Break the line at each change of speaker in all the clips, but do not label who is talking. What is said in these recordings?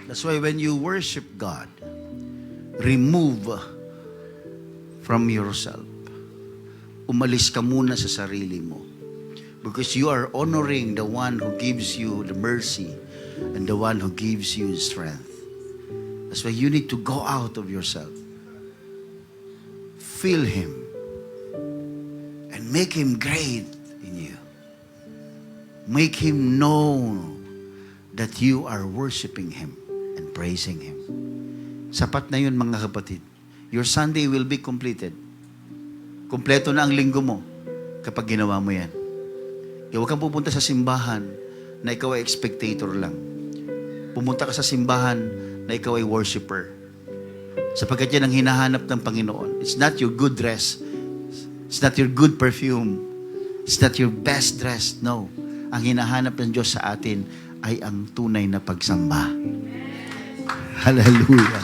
That's why when you worship God, remove from yourself. Umalis ka muna sa sarili mo. Because you are honoring the one who gives you the mercy and the one who gives you strength. That's why you need to go out of yourself. Feel Him and make Him great in you. Make Him know that you are worshiping Him and praising Him. Sapat na yun, mga kapatid. Your Sunday will be completed. Kompleto na ang linggo mo kapag ginawa mo yan. Kaya huwag kang pupunta sa simbahan na ikaw ay spectator lang. Pumunta ka sa simbahan na ikaw ay worshiper. Sapagkat yan ang hinahanap ng Panginoon. It's not your good dress. It's not your good perfume. It's not your best dress. No. Ang hinahanap ng Diyos sa atin ay ang tunay na pagsamba. Hallelujah.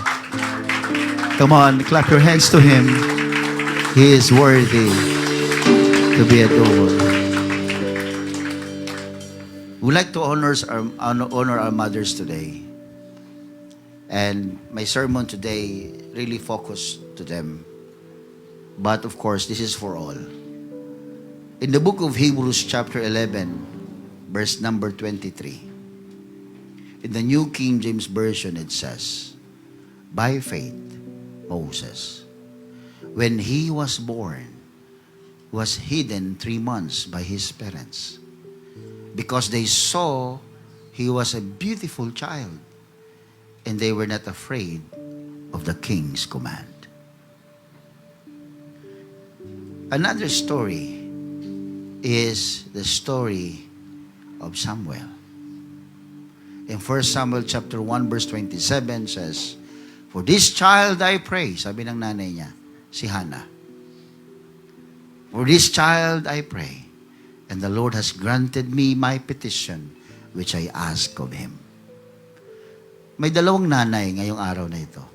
Come on, clap your hands to Him. He is worthy to be adored. We like to honor our mothers today. And my sermon today really focused to them. But of course, this is for all. In the book of Hebrews chapter 11, verse number 23, in the New King James Version it says, by faith, Moses, when he was born, was hidden 3 months by his parents, because they saw he was a beautiful child, and they were not afraid of the king's command. Another story is the story of Samuel. In 1 Samuel chapter 1 verse 27 says, for this child I pray, sabi ng nanay niya, si Hannah. For this child I pray, and the Lord has granted me my petition, which I ask of Him. May dalawang nanay ngayong araw na ito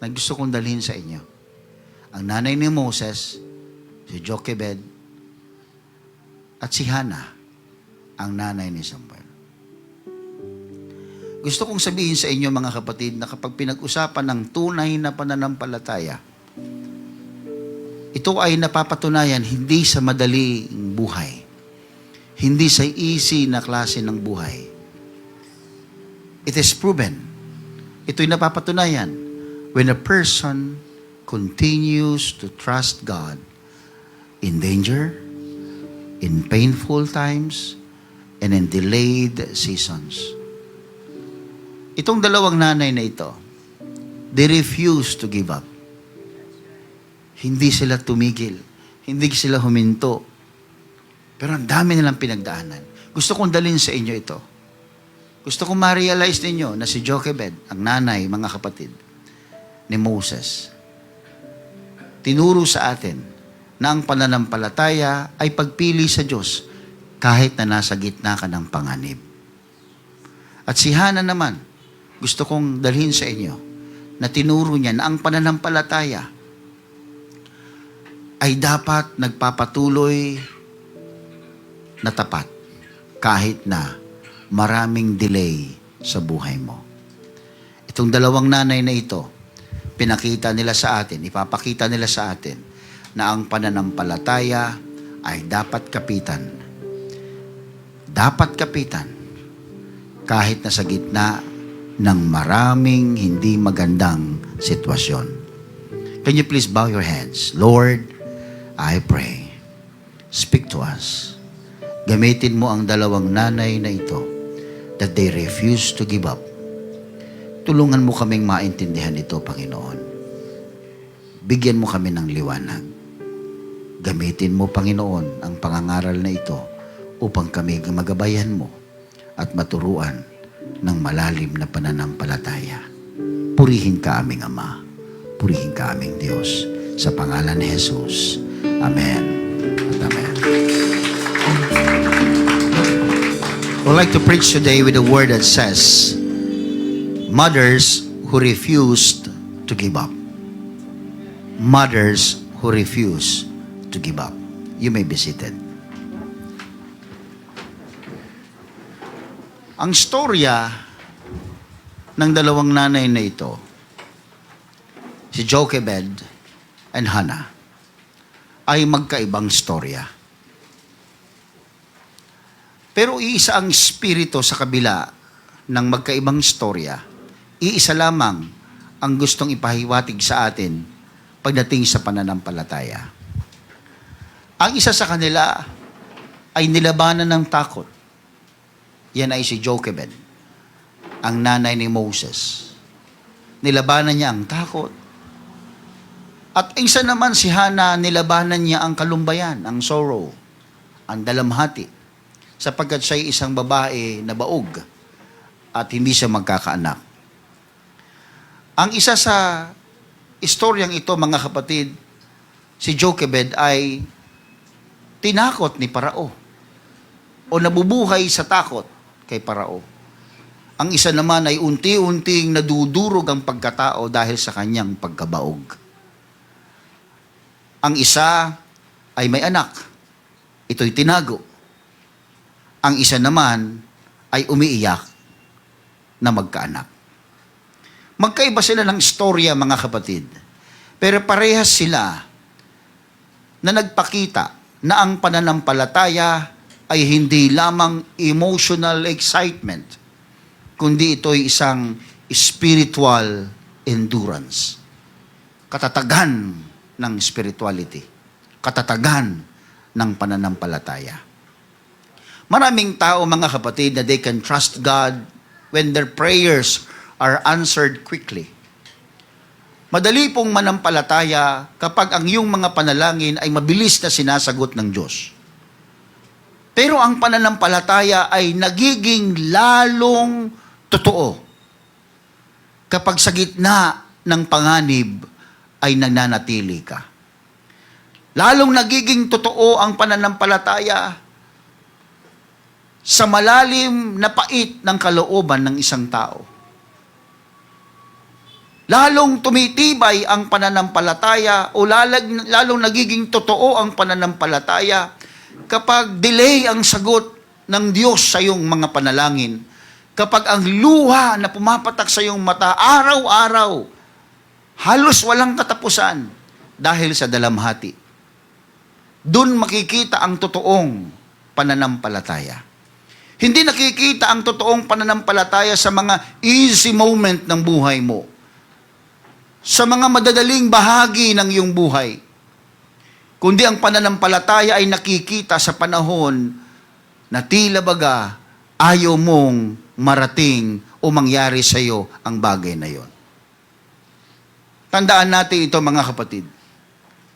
na gusto kong dalhin sa inyo. Ang nanay ni Moses, si Jochebed, at si Hannah, ang nanay ni Samuel. Gusto kong sabihin sa inyo, mga kapatid, na kapag pinag-usapan ng tunay na pananampalataya, ito ay napapatunayan hindi sa madaling buhay. Hindi sa easy na klase ng buhay. It is proven. Ito'y napapatunayan when a person continues to trust God in danger, in painful times, and in delayed seasons. Itong dalawang nanay na ito, they refuse to give up. Hindi sila tumigil. Hindi sila huminto. Pero ang dami nilang pinagdaanan. Gusto kong dalhin sa inyo ito. Gusto kong ma-realize ninyo na si Jochebed, ang nanay, mga kapatid, ni Moses, tinuro sa atin na ang pananampalataya ay pagpili sa Diyos kahit na nasa gitna ka ng panganib. At si Hannah naman, gusto kong dalhin sa inyo na tinuro niya na ang pananampalataya ay dapat nagpapatuloy na tapat kahit na maraming delay sa buhay mo. Itong dalawang nanay na ito, pinakita nila sa atin, ipapakita nila sa atin na ang pananampalataya ay dapat kapitan. Dapat kapitan kahit na sa gitna ng maraming hindi magandang sitwasyon. Can you please bow your heads? Lord, I pray, speak to us. Gamitin mo ang dalawang nanay na ito that they refuse to give up. Tulungan mo kaming maintindihan ito, Panginoon. Bigyan mo kami ng liwanag. Gamitin mo, Panginoon, ang pangangaral na ito upang kami magabayan mo at maturuan ng malalim na pananampalataya. Purihin ka, aming Ama. Purihin ka, aming Diyos. Sa pangalan ni Jesus. Amen at amen. I would like to preach today with a word that says, mothers who refused to give up. Mothers who refuse to give up. You may be seated. Ang storya ng dalawang nanay na ito, si Jochebed and Hannah, ay magkaibang storya. Pero iisa ang espiritu sa kabila ng magkaibang storya. Iisa lamang ang gustong ipahiwatig sa atin pagdating sa pananampalataya. Ang isa sa kanila ay nilabanan ng takot. Yan ay si Jochebed, ang nanay ni Moses. Nilabanan niya ang takot. At isa naman si Hannah, nilabanan niya ang kalumbayan, ang sorrow, ang dalamhati, sapagkat siya ay isang babae na baog at hindi siya magkakaanak. Ang isa sa istoryang ito, mga kapatid, si Jochebed ay tinakot ni Parao o nabubuhay sa takot kay Parao. Ang isa naman ay unti-unting nadudurog ang pagkatao dahil sa kanyang pagkabaog. Ang isa ay may anak. Ito'y tinago. Ang isa naman ay umiiyak na magkaanak. Magkaiba sila ng istorya, mga kapatid. Pero parehas sila na nagpakita na ang pananampalataya ay hindi lamang emotional excitement, kundi ito'y isang spiritual endurance. Katatagan ng spirituality. Katatagan ng pananampalataya. Maraming tao, mga kapatid, na they can trust God when their prayers are answered quickly. Madali pong manampalataya kapag ang iyong mga panalangin ay mabilis na sinasagot ng Diyos. Pero ang pananampalataya ay nagiging lalong totoo kapag sa gitna ng panganib ay nananatili ka. Lalong nagiging totoo ang pananampalataya sa malalim na pait ng kalooban ng isang tao. Lalong tumitibay ang pananampalataya o lalong nagiging totoo ang pananampalataya kapag delay ang sagot ng Diyos sa iyong mga panalangin. Kapag ang luha na pumapatak sa iyong mata araw-araw, halos walang katapusan dahil sa dalamhati. Doon makikita ang totoong pananampalataya. Hindi nakikita ang totoong pananampalataya sa mga easy moment ng buhay mo. Sa mga madadaling bahagi ng iyong buhay. Kundi ang pananampalataya ay nakikita sa panahon na tila baga ayaw mong marating o mangyari sa iyo ang bagay na yon. Tandaan natin ito, mga kapatid.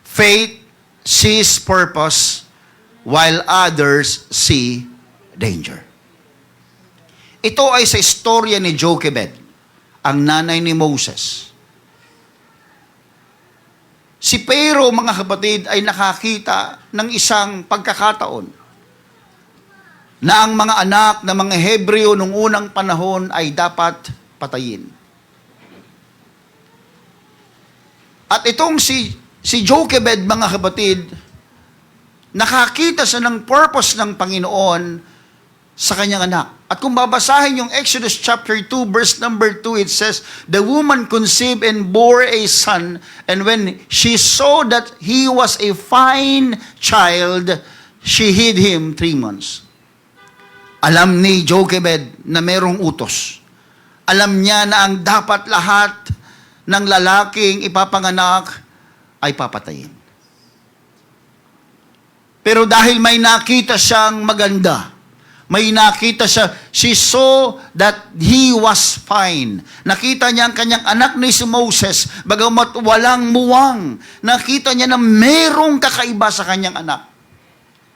Faith sees purpose while others see danger. Ito ay sa istorya ni Jochebed, ang nanay ni Moses. Si Pharaoh, mga kapatid, ay nakakita ng isang pagkakataon na ang mga anak ng mga Hebreo nung unang panahon ay dapat patayin. At itong si Jochebed, mga kapatid, nakakita siya ng purpose ng Panginoon sa kanyang anak. At kung babasahin yung Exodus chapter 2, verse number 2, it says, "The woman conceived and bore a son, and when she saw that he was a fine child, she hid him 3 months." Alam ni Jochebed na merong utos. Alam niya na ang dapat lahat ng lalaking ipapanganak ay papatayin. Pero dahil may nakita siyang maganda, may nakita siya, she saw that he was fine. Nakita niya ang kanyang anak ni si Moses, bagamat walang muwang. Nakita niya na merong kakaiba sa kanyang anak.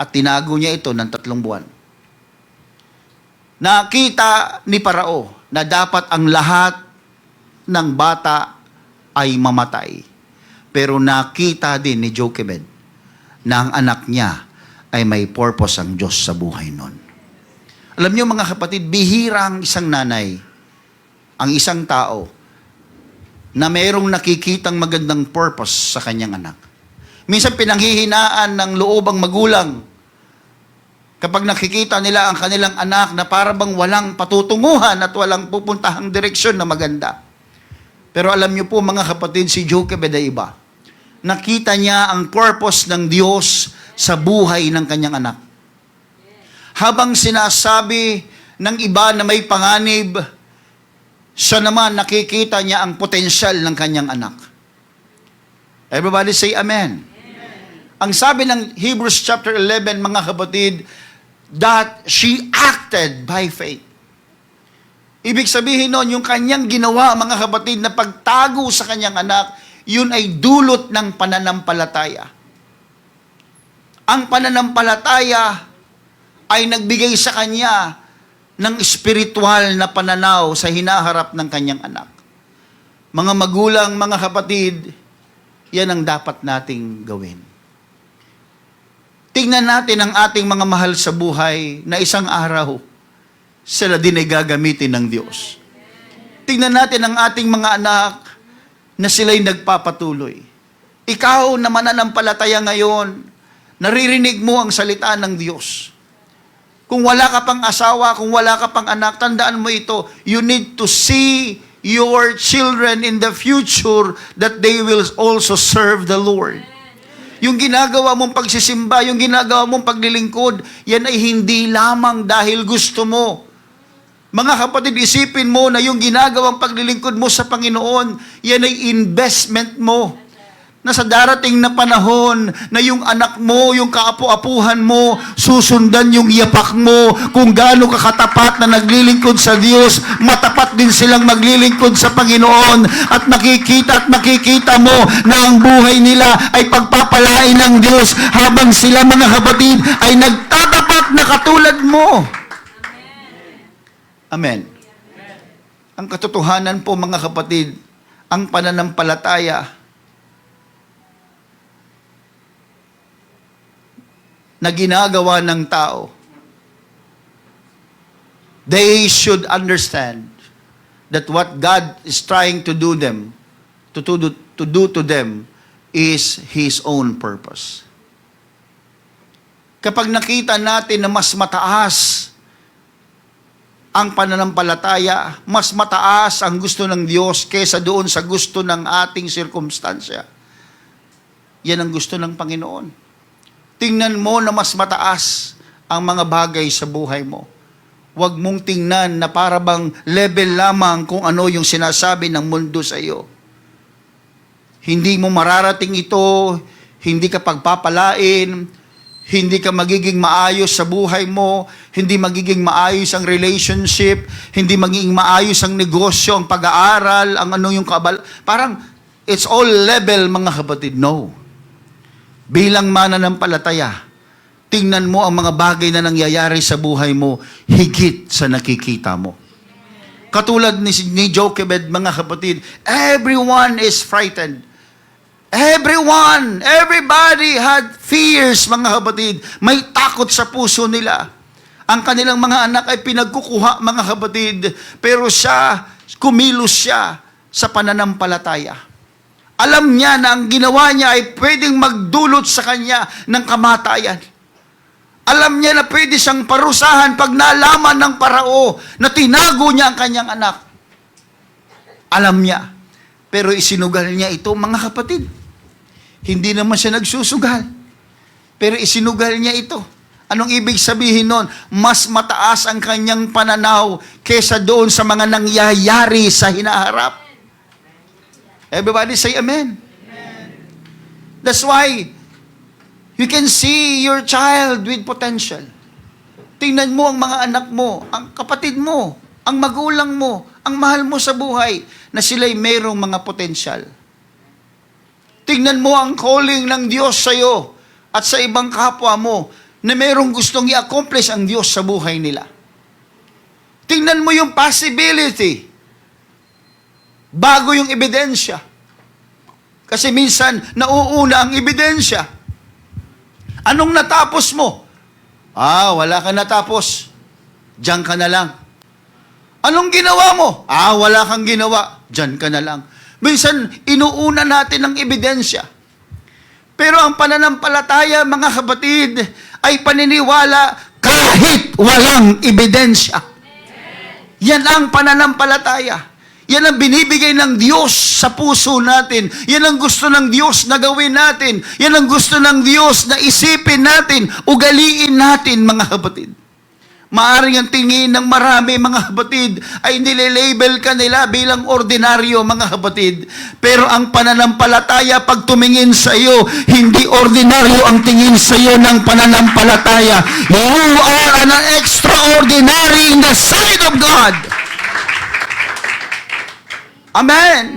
At tinago niya ito ng 3 buwan. Nakita ni Parao na dapat ang lahat ng bata ay mamatay. Pero nakita din ni Jochebed na ang anak niya ay may purpose ang Diyos sa buhay nun. Alam niyo, mga kapatid, bihira ang isang nanay, ang isang tao, na mayroong nakikitang magandang purpose sa kanyang anak. Minsan pinanghihinaan ng loob ang magulang Kapag nakikita nila ang kanilang anak na para bang walang patutunguhan at walang pupuntahang direksyon na maganda. Pero alam niyo po mga kapatid, si Jochebed ay iba. Nakita niya ang purpose ng Diyos sa buhay ng kanyang anak. Habang sinasabi ng iba na may panganib, siya naman nakikita niya ang potensyal ng kanyang anak. Everybody say amen. Ang sabi ng Hebrews chapter 11, mga kapatid, that she acted by faith. Ibig sabihin nun, yung kanyang ginawa, mga kapatid, na pagtago sa kanyang anak, yun ay dulot ng pananampalataya. Ang pananampalataya ay nagbigay sa kanya ng espiritual na pananaw sa hinaharap ng kanyang anak. Mga magulang, mga kapatid, yan ang dapat nating gawin. Tingnan natin ang ating mga mahal sa buhay na isang araw, sila din ay gagamitin ng Diyos. Tingnan natin ang ating mga anak na sila'y nagpapatuloy. Ikaw na mananampalataya ngayon, naririnig mo ang salita ng Diyos. Kung wala ka pang asawa, kung wala ka pang anak, tandaan mo ito, you need to see your children in the future that they will also serve the Lord. Yung ginagawa mong pagsisimba, yung ginagawa mong paglilingkod, yan ay hindi lamang dahil gusto mo. Mga kapatid, isipin mo na yung ginagawang paglilingkod mo sa Panginoon, yan ay investment mo. Na sa darating na panahon, na yung anak mo, yung kaapu-apuhan mo, susundan yung yapak mo, kung gaano ka katapat na naglilingkod sa Diyos, matapat din silang maglilingkod sa Panginoon, at makikita mo na ang buhay nila ay pagpapalain ng Diyos, habang sila, mga kapatid, ay nagtatapat na katulad mo. Amen. Ang katotohanan po, mga kapatid, ang pananampalataya na ginagawa ng tao, they should understand that what God is trying to do to them is His own purpose. Kapag nakita natin na mas mataas ang pananampalataya, mas mataas ang gusto ng Diyos kaysa doon sa gusto ng ating sirkumstansya, yan ang gusto ng Panginoon. Tingnan mo na mas mataas ang mga bagay sa buhay mo. Huwag mong tingnan na para bang level lamang kung ano yung sinasabi ng mundo sa iyo. Hindi mo mararating ito, hindi ka pagpapalain, hindi ka magiging maayos sa buhay mo, hindi magiging maayos ang relationship, hindi magiging maayos ang negosyo, ang pag-aaral, ang ano yung parang it's all level, mga kapatid. No. Bilang mananampalataya, tingnan mo ang mga bagay na nangyayari sa buhay mo higit sa nakikita mo. Katulad ni Jochebed, mga kapatid, everyone is frightened. Everybody had fears, mga kapatid. May takot sa puso nila. Ang kanilang mga anak ay pinagkukuha, mga kapatid, pero kumilos siya sa pananampalataya. Alam niya na ang ginawa niya ay pwedeng magdulot sa kanya ng kamatayan. Alam niya na pwede siyang parusahan pag nalaman ng parao na tinago niya ang kanyang anak. Alam niya. Pero isinugal niya ito, mga kapatid. Hindi naman siya nagsusugal. Pero isinugal niya ito. Anong ibig sabihin nun? Mas mataas ang kanyang pananaw kesa doon sa mga nangyayari sa hinaharap. Everybody say amen. Amen. That's why you can see your child with potential. Tingnan mo ang mga anak mo, ang kapatid mo, ang magulang mo, ang mahal mo sa buhay, na sila'y mayroong mga potensyal. Tingnan mo ang calling ng Diyos sa iyo at sa ibang kapwa mo na mayroong gustong i-accomplish ang Diyos sa buhay nila. Tingnan mo yung possibility bago yung ebidensya. Kasi minsan, nauuna ang ebidensya. Anong natapos mo? Wala ka natapos. Diyan ka na lang. Anong ginawa mo? Wala kang ginawa. Diyan ka na lang. Minsan, inuuna natin ang ebidensya. Pero ang pananampalataya, mga kapatid, ay paniniwala, kahit walang ebidensya. Yan ang pananampalataya. Yan ang binibigay ng Diyos sa puso natin. Yan ang gusto ng Diyos na gawin natin. Yan ang gusto ng Diyos na isipin natin, ugaliin natin, mga kapatid. Maaring ang tingin ng marami, mga kapatid, ay nililabel ka nila bilang ordinaryo, mga kapatid. Pero ang pananampalataya, pag tumingin sa iyo, hindi ordinaryo ang tingin sa iyo ng pananampalataya. You are an extraordinary in the sight of God. Amen.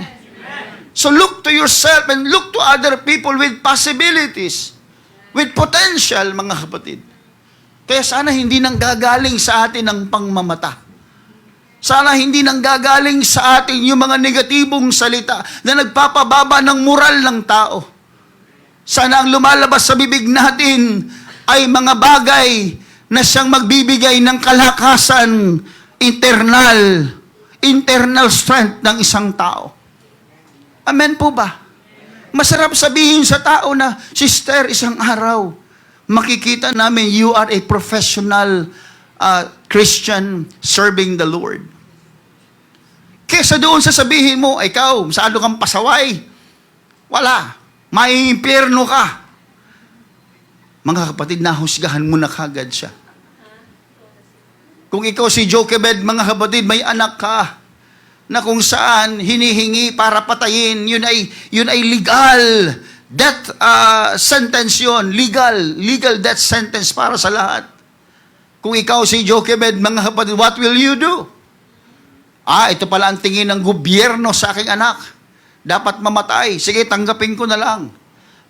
So look to yourself and look to other people with possibilities, with potential, mga kapatid. Kaya sana hindi nanggagaling sa atin ang pangmamata. Sana hindi nanggagaling sa atin yung mga negatibong salita na nagpapababa ng moral ng tao. Sana ang lumalabas sa bibig natin ay mga bagay na siyang magbibigay ng kalakasan, internal strength ng isang tao. Amen po ba? Masarap sabihin sa tao na, sister, isang araw, makikita namin you are a professional Christian serving the Lord. Kesa doon sasabihin mo, ikaw, masyado kang pasaway. Wala. Maiimpyerno ka. Mga kapatid, nahusgahan mo na kagad siya. Kung ikaw si Jochebed, mga kapatid, may anak ka na kung saan hinihingi para patayin, yun ay legal death sentence yun. Legal death sentence para sa lahat. Kung ikaw si Jochebed, mga kapatid, what will you do? Ito pala ang tingin ng gobyerno sa aking anak. Dapat mamatay. Sige, tanggapin ko na lang.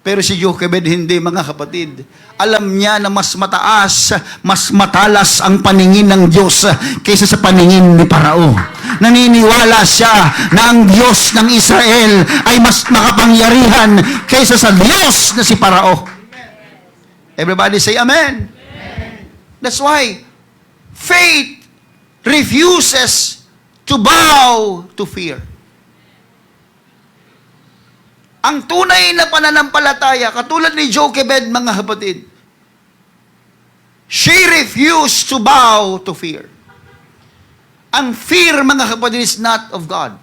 Pero si Jochebed hindi, mga kapatid. Alam niya na mas mataas, mas matalas ang paningin ng Diyos kaysa sa paningin ni Parao. Naniniwala siya na ang Diyos ng Israel ay mas makapangyarihan kaysa sa Diyos na si Parao. Everybody say amen. That's why faith refuses to bow to fear. Ang tunay na pananampalataya, katulad ni Jochebed, mga kapatid, she refused to bow to fear. Ang fear, mga kapatid, is not of God.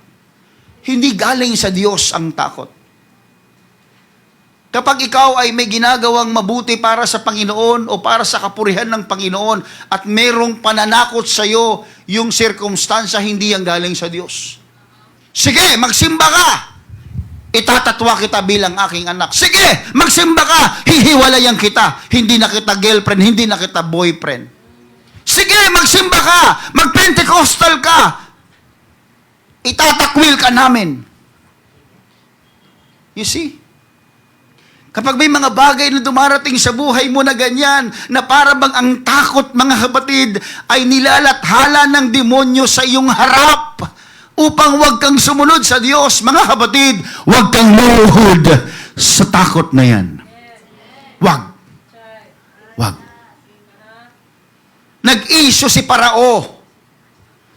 Hindi galing sa Diyos ang takot. Kapag ikaw ay may ginagawang mabuti para sa Panginoon o para sa kapurihan ng Panginoon at merong pananakot sa iyo, yung sirkumstansya, hindi yan galing sa Diyos. Sige, magsimba ka! Itatatwa kita bilang aking anak. Sige, magsimba ka, hihiwalayan kita. Hindi na kita girlfriend, hindi na kita boyfriend. Sige, magsimba ka, mag-Pentecostal ka. Itatakwil ka namin. You see? Kapag may mga bagay na dumarating sa buhay mo na ganyan, na para bang ang takot, mga kapatid, ay nilalathala ng demonyo sa iyong harap, upang wag kang sumunod sa Diyos, mga kapatid, wag kang lumuhod sa takot na yan. Wag. Wag. Nag-issue si Parao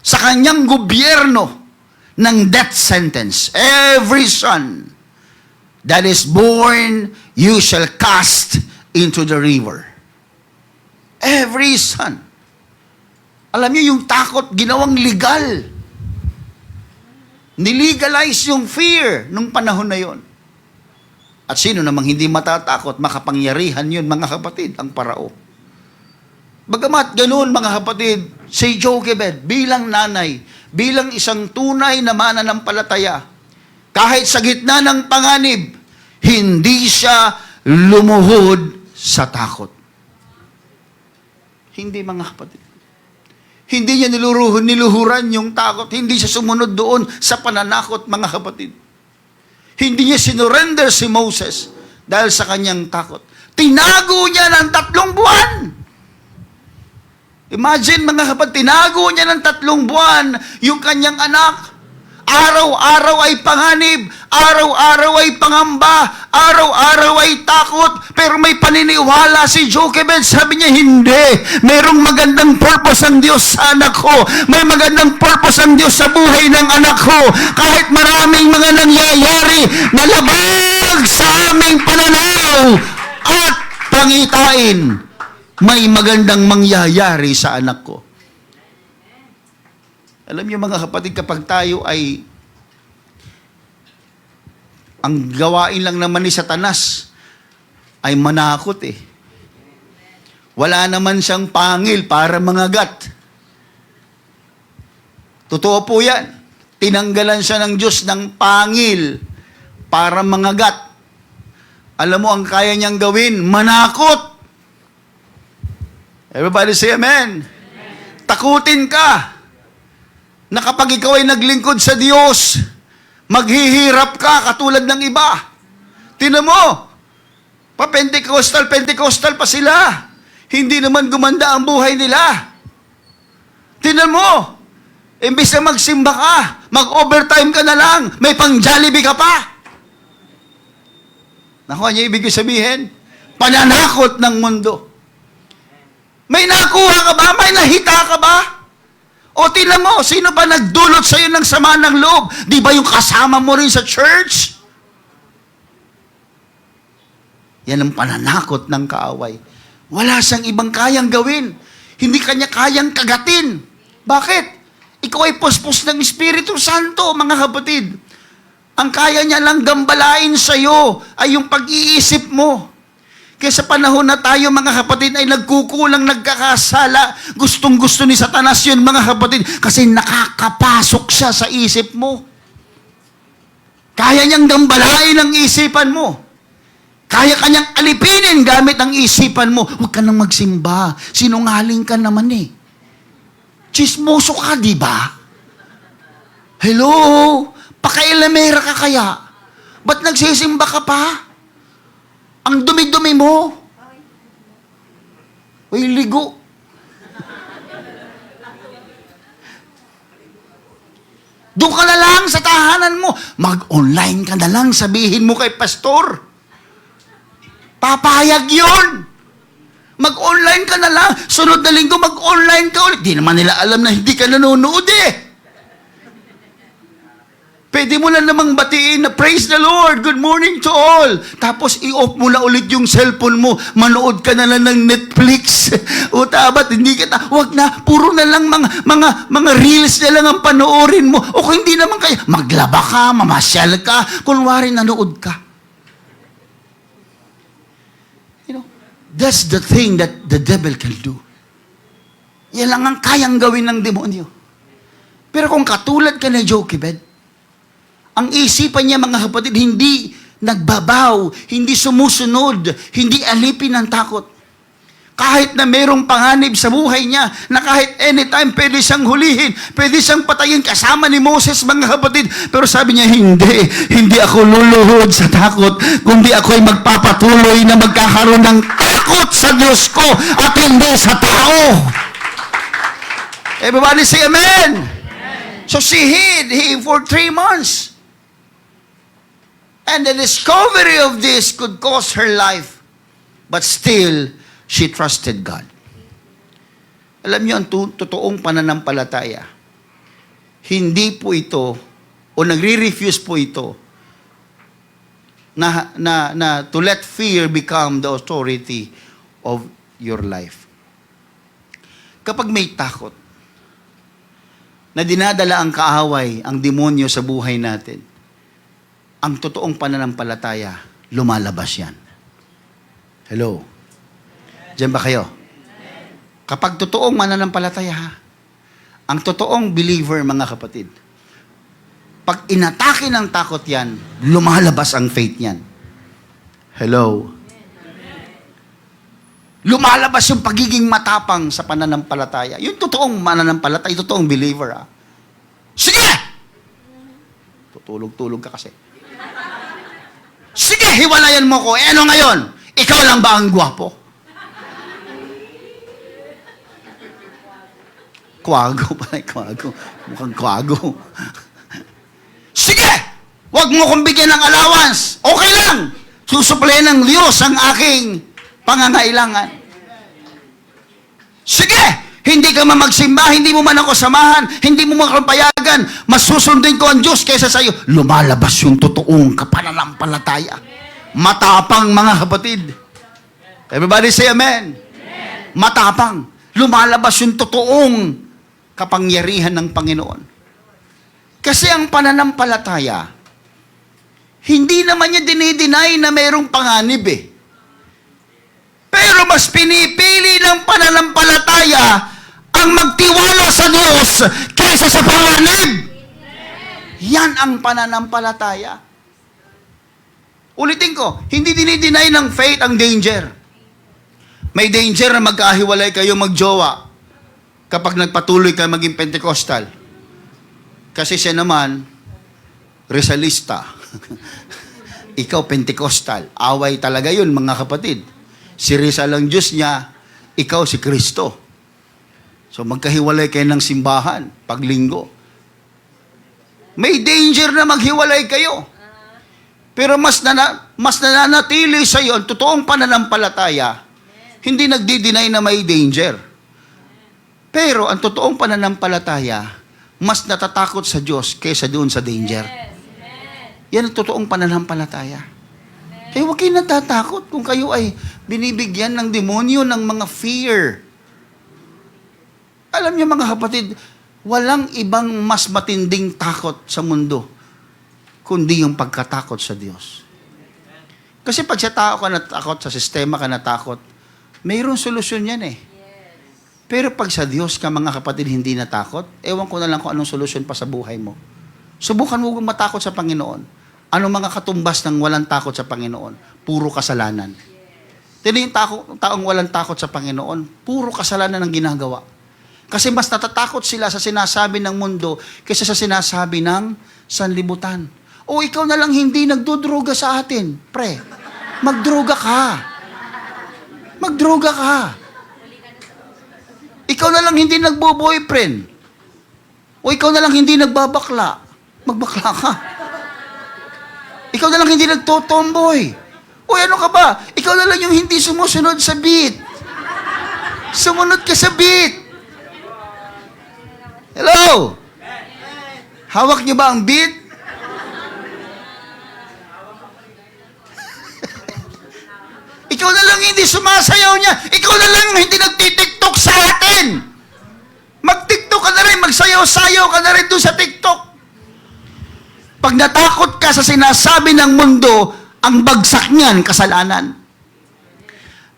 sa kanyang gobyerno ng death sentence. Every son that is born, you shall cast into the river. Every son. Alam niyo, yung takot, ginawang legal. Nilegalize yung fear nung panahon na yon. At sino namang hindi matatakot, makapangyarihan yun, mga kapatid, ang Parao. Bagamat ganoon, mga kapatid, si Jochebed bilang nanay, bilang isang tunay na mananampalataya, kahit sa gitna ng panganib, hindi siya lumuhod sa takot. Hindi, mga kapatid. Hindi niya niluhuran yung takot. Hindi siya sumunod doon sa pananakot, mga kapatid. Hindi niya sinurrender si Moses dahil sa kanyang takot. Tinago niya ng 3 buwan. Imagine, mga kapatid, tinago niya ng 3 buwan yung kanyang anak. Araw-araw ay panganib, araw-araw ay pangamba, araw-araw ay takot, pero may paniniwala si Jochebed. Sabi niya, hindi. Merong magandang purpose ang Diyos sa anak ko. May magandang purpose ang Diyos sa buhay ng anak ko. Kahit maraming mga nangyayari na labag sa aming pananaw at pangitain, may magandang mangyayari sa anak ko. Alam niyo mga kapatid, kapag tayo ay ang gawain lang naman ni Satanas ay manakot eh. Wala naman siyang pangil para mangagat. Totoo po yan. Tinanggalan siya ng Diyos ng pangil para mangagat. Alam mo, ang kaya niyang gawin, manakot. Everybody say amen. Takutin ka na kapag ikaw ay naglingkod sa Diyos, maghihirap ka katulad ng iba. Tingnan mo, Pentecostal pa sila. Hindi naman gumanda ang buhay nila. Tingnan mo, imbis na magsimba ka, mag-overtime ka na lang, may pang-Jollibee ka pa. Nakuha niya ibig sabihin? Pananakot ng mundo. May nakuha ka ba? May nahita ka ba? O tingnan mo, sino ba nagdulot sa iyo ng sama ng loob? Di ba yung kasama mo rin sa church? Yan ang pananakot ng kaaway. Wala siyang ibang kayang gawin. Hindi kanya kayang kagatin. Bakit? Ikaw ay puspos ng Espiritu Santo, mga kapatid. Ang kaya niya lang gambalain sa iyo ay yung pag-iisip mo. Kaya sa panahon na tayo, mga kapatid, ay nagkukulang, nagkakasala. Gustong-gusto ni Satanas yun, mga kapatid, kasi nakakapasok siya sa isip mo. Kaya niyang gambalain ang isipan mo. Kaya kanyang alipinin gamit ang isipan mo. Huwag ka nang magsimba. Sinungaling ka naman eh. Chismoso ka, di ba? Hello? Pakailamera ka kaya? Ba't nagsisimba ka pa? Ang dumi-dumi mo. Uy, ligo. Doon ka na lang sa tahanan mo. Mag-online ka na lang. Sabihin mo kay pastor. Papayag yun. Mag-online ka na lang. Sunod na linggo, mag-online ka ulit. Di naman nila alam na hindi ka nanonood eh. Pwede mo lang namang batiin na praise the Lord, good morning to all. Tapos i-off mo na ulit yung cellphone mo. Manood ka na lang ng Netflix. O tabat, hindi ka wag na, puro na lang mga reels na lang ang panoorin mo. O kung hindi naman kaya, maglaba ka, mamasyal ka, kunwari nanood ka. You know, that's the thing that the devil can do. Yan lang ang kayang gawin ng demonyo. Pero kung katulad ka ni Jochebed, ang isipan niya, mga kapatid, hindi nagbabaw, hindi sumusunod, hindi alipin ng takot. Kahit na mayroong panganib sa buhay niya, na kahit anytime pwede siyang hulihin, pwede siyang patayin kasama ni Moses, mga kapatid. Pero sabi niya, hindi ako luluhod sa takot, kundi ako'y magpapatuloy na magkakaroon ng takot sa Diyos ko at hindi sa tao. Everybody say amen. So she hid him for 3 months. And the discovery of this could cost her life. But still, she trusted God. Alam niyo, ang totoong pananampalataya, hindi po ito, o nagre-refuse po ito, na to let fear become the authority of your life. Kapag may takot, na dinadala ang kaaway, ang demonyo sa buhay natin, ang totoong pananampalataya, lumalabas yan. Hello? Diyan ba kayo? Kapag totoong mananampalataya, ang totoong believer, mga kapatid, pag inatake ng takot yan, lumalabas ang faith niyan. Hello? Lumalabas yung pagiging matapang sa pananampalataya. Yung totoong mananampalataya, yung totoong believer. Sige! Tutulog-tulog ka kasi. Sige, hiwalayan mo ko. Eh ano ngayon? Ikaw lang ba ang gwapo? Kwago pala, kwago. Mukhang kwago. Sige! Huwag mo kong bigyan ng allowance. Okay lang. Susuplay ng Diyos ang aking pangangailangan. Sige! Hindi ka man magsimba, hindi mo man ako samahan, hindi mo man ako payagan, mas susundin ko ang Diyos kaysa sa iyo. Lumalabas yung totoong kapananampalataya. Matapang, mga kapatid. Everybody say amen. matapang. Lumalabas yung totoong kapangyarihan ng Panginoon. Kasi ang pananampalataya, hindi naman niya dinideny na mayroong panganib eh. Pero mas pinipili ng pananampalataya ang magtiwala sa Diyos kaysa sa panganib. Yan ang pananampalataya. Ulitin ko, hindi dinideny ng faith ang danger. May danger na magkahiwalay kayo magjowa kapag nagpatuloy kayo maging Pentecostal. Kasi siya naman, Rizalista. Ikaw, Pentecostal. Away talaga yun, mga kapatid. Si Rizal ang Diyos niya, ikaw si Kristo. So magkahiwalay kayo ng simbahan, paglinggo. May danger na maghiwalay kayo. Pero mas nananatili sa iyo ang totoong pananampalataya, hindi nagdi-deny na may danger. Pero ang totoong pananampalataya, mas natatakot sa Diyos kaysa doon sa danger. Yan ang totoong pananampalataya. Kaya huwag kayo natatakot kung kayo ay binibigyan ng demonyo ng mga fear. Alam niyo mga kapatid, walang ibang mas matinding takot sa mundo kundi yung pagkatakot sa Diyos. Kasi pag sa tao ka natakot, sa sistema ka natakot, mayroong solusyon yan eh. Pero pag sa Diyos ka mga kapatid hindi natakot, ewan ko na lang kung anong solusyon pa sa buhay mo. Subukan mo matakot sa Panginoon. Anong mga katumbas ng walang takot sa Panginoon? Puro kasalanan. Tignan yung taong walang takot sa Panginoon, puro kasalanan ang ginagawa. Kasi mas natatakot sila sa sinasabi ng mundo kaysa sa sinasabi ng sanlibutan. O ikaw na lang hindi nagdudruga sa atin, pre. Magdruga ka. Magdruga ka. Ikaw na lang hindi nagbo-boyfriend. O ikaw na lang hindi nagbabakla. Magbakla ka. Ikaw na lang hindi nagtotomboy. O ano ka ba? Ikaw na lang yung hindi sumusunod sa beat. Sumunod ka sa beat. Hello? Hawak niyo ba ang beat? Ikaw na lang hindi sumasayaw niya. Ikaw na lang hindi nagtitiktok sa atin. Mag-tiktok ka na rin, magsayaw-sayaw ka na rin doon sa TikTok. Pag natakot ka sa sinasabi ng mundo, ang bagsak niyan, kasalanan.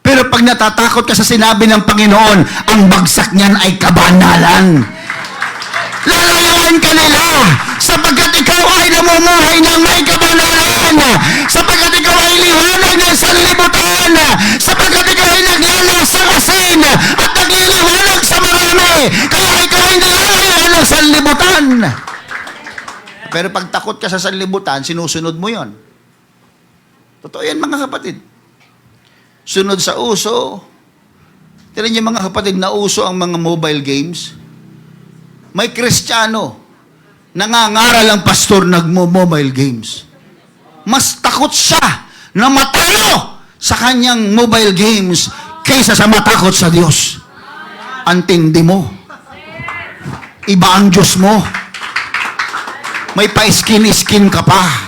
Pero pag natatakot ka sa sinabi ng Panginoon, ang bagsak niyan ay kabanalan. Lalayuan ka nila sapagkat ikaw ay namumuhay ng may kabanalan, sapagkat ikaw ay liwanag ng sanlibutan, sapagkat ikaw ay naglalasang asin at nagliliwanag sa marami, kaya ikaw ay nilalayan ng sanlibutan. Pero pag takot ka sa sanlibutan, sinusunod mo yon. Totoo yan mga kapatid. Sunod sa uso. Tignan niyo mga kapatid, na uso ang mga mobile games. May Kristiyano, nangangaral ang pastor nagmo-mobile games. Mas takot siya na matalo sa kanyang mobile games kaysa sa matakot sa Diyos. Antindi mo. Iba ang Diyos mo. May pa-skin-skin ka pa.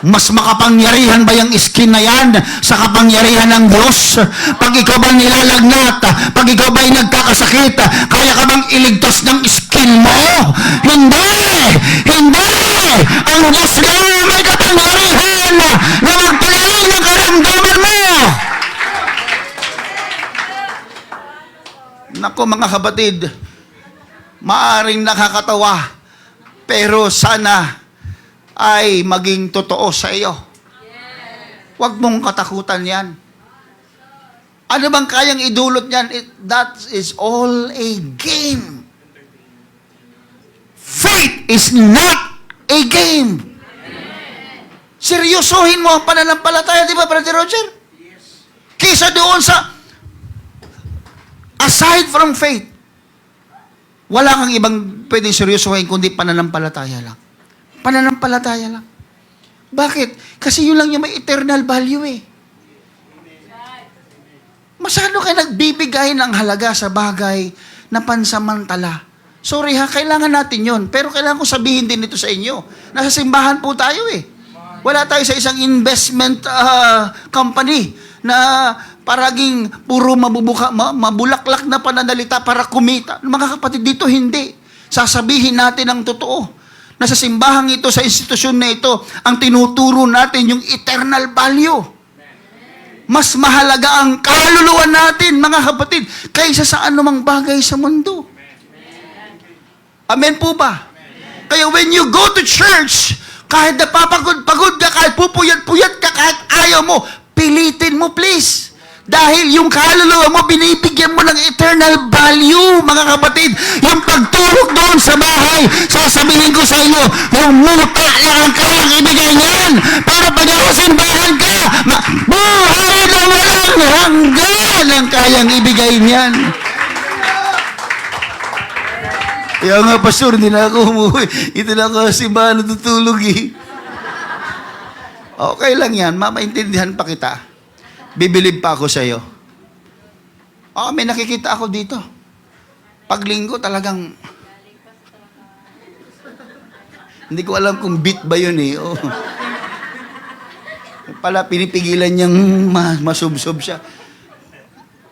Mas makapangyarihan ba yung skin na yan sa kapangyarihan ng Diyos? Pag ikaw ba nilalagnat, pag ikaw ba'y nagkakasakit, kaya ka bang iligtas ng skin mo? Hindi! Hindi! Ang Diyos na may kapangyarihan na magpagaling ng karamdaman mo! Naku mga kapatid, maaring nakakatawa, pero sana ay maging totoo sa iyo. Huwag mong katakutan yan. Ano bang kayang idulot yan? That is all a game. Faith is not a game. Seryosohin mo ang pananampalataya, di ba, Brother Roger? Kaysa doon sa aside from faith, wala kang ibang pwedeng seryosohin kundi pananampalataya lang. Pananampalataya lang. Bakit? Kasi yun lang yung may eternal value eh. Masyado kayo nagbibigay ng halaga sa bagay na pansamantala. Sorry ha, kailangan natin yun. Pero kailangan ko sabihin din ito sa inyo. Nasa simbahan po tayo eh. Wala tayo sa isang investment company na paraging puro mabulaklak na pananalita para kumita. Mga kapatid, dito hindi. Sasabihin natin ang totoo. Na sa simbahang ito, sa institusyon na ito, ang tinuturo natin yung eternal value. Mas mahalaga ang kaluluwa natin, mga kapatid, kaysa sa anumang bagay sa mundo. Amen po ba? Kaya when you go to church, kahit napapagod-pagod ka, kahit pupuyat-puyat ka, kahit ayaw mo, pilitin mo please. Dahil yung kaluluwa mo, binibigyan mo ng eternal value, mga kapatid. Yung pagtulog doon sa bahay, sasabihin ko sa inyo, yung muta lang ang kayang ibigay niyan. Pero pag ako simbahan ka, buhay na walang hanggan ang kayang ibigay niyan. Kaya nga, pastor, hindi na ako umuwi. Ito na ako sa simbahan natutulog eh. Okay lang yan, mamaintindihan pa kita. Bibilib pa ako sa iyo. May nakikita ako dito. Pag linggo talagang hindi ko alam kung beat ba yun eh. Oh. Pala pinipigilan niyang masubsob siya.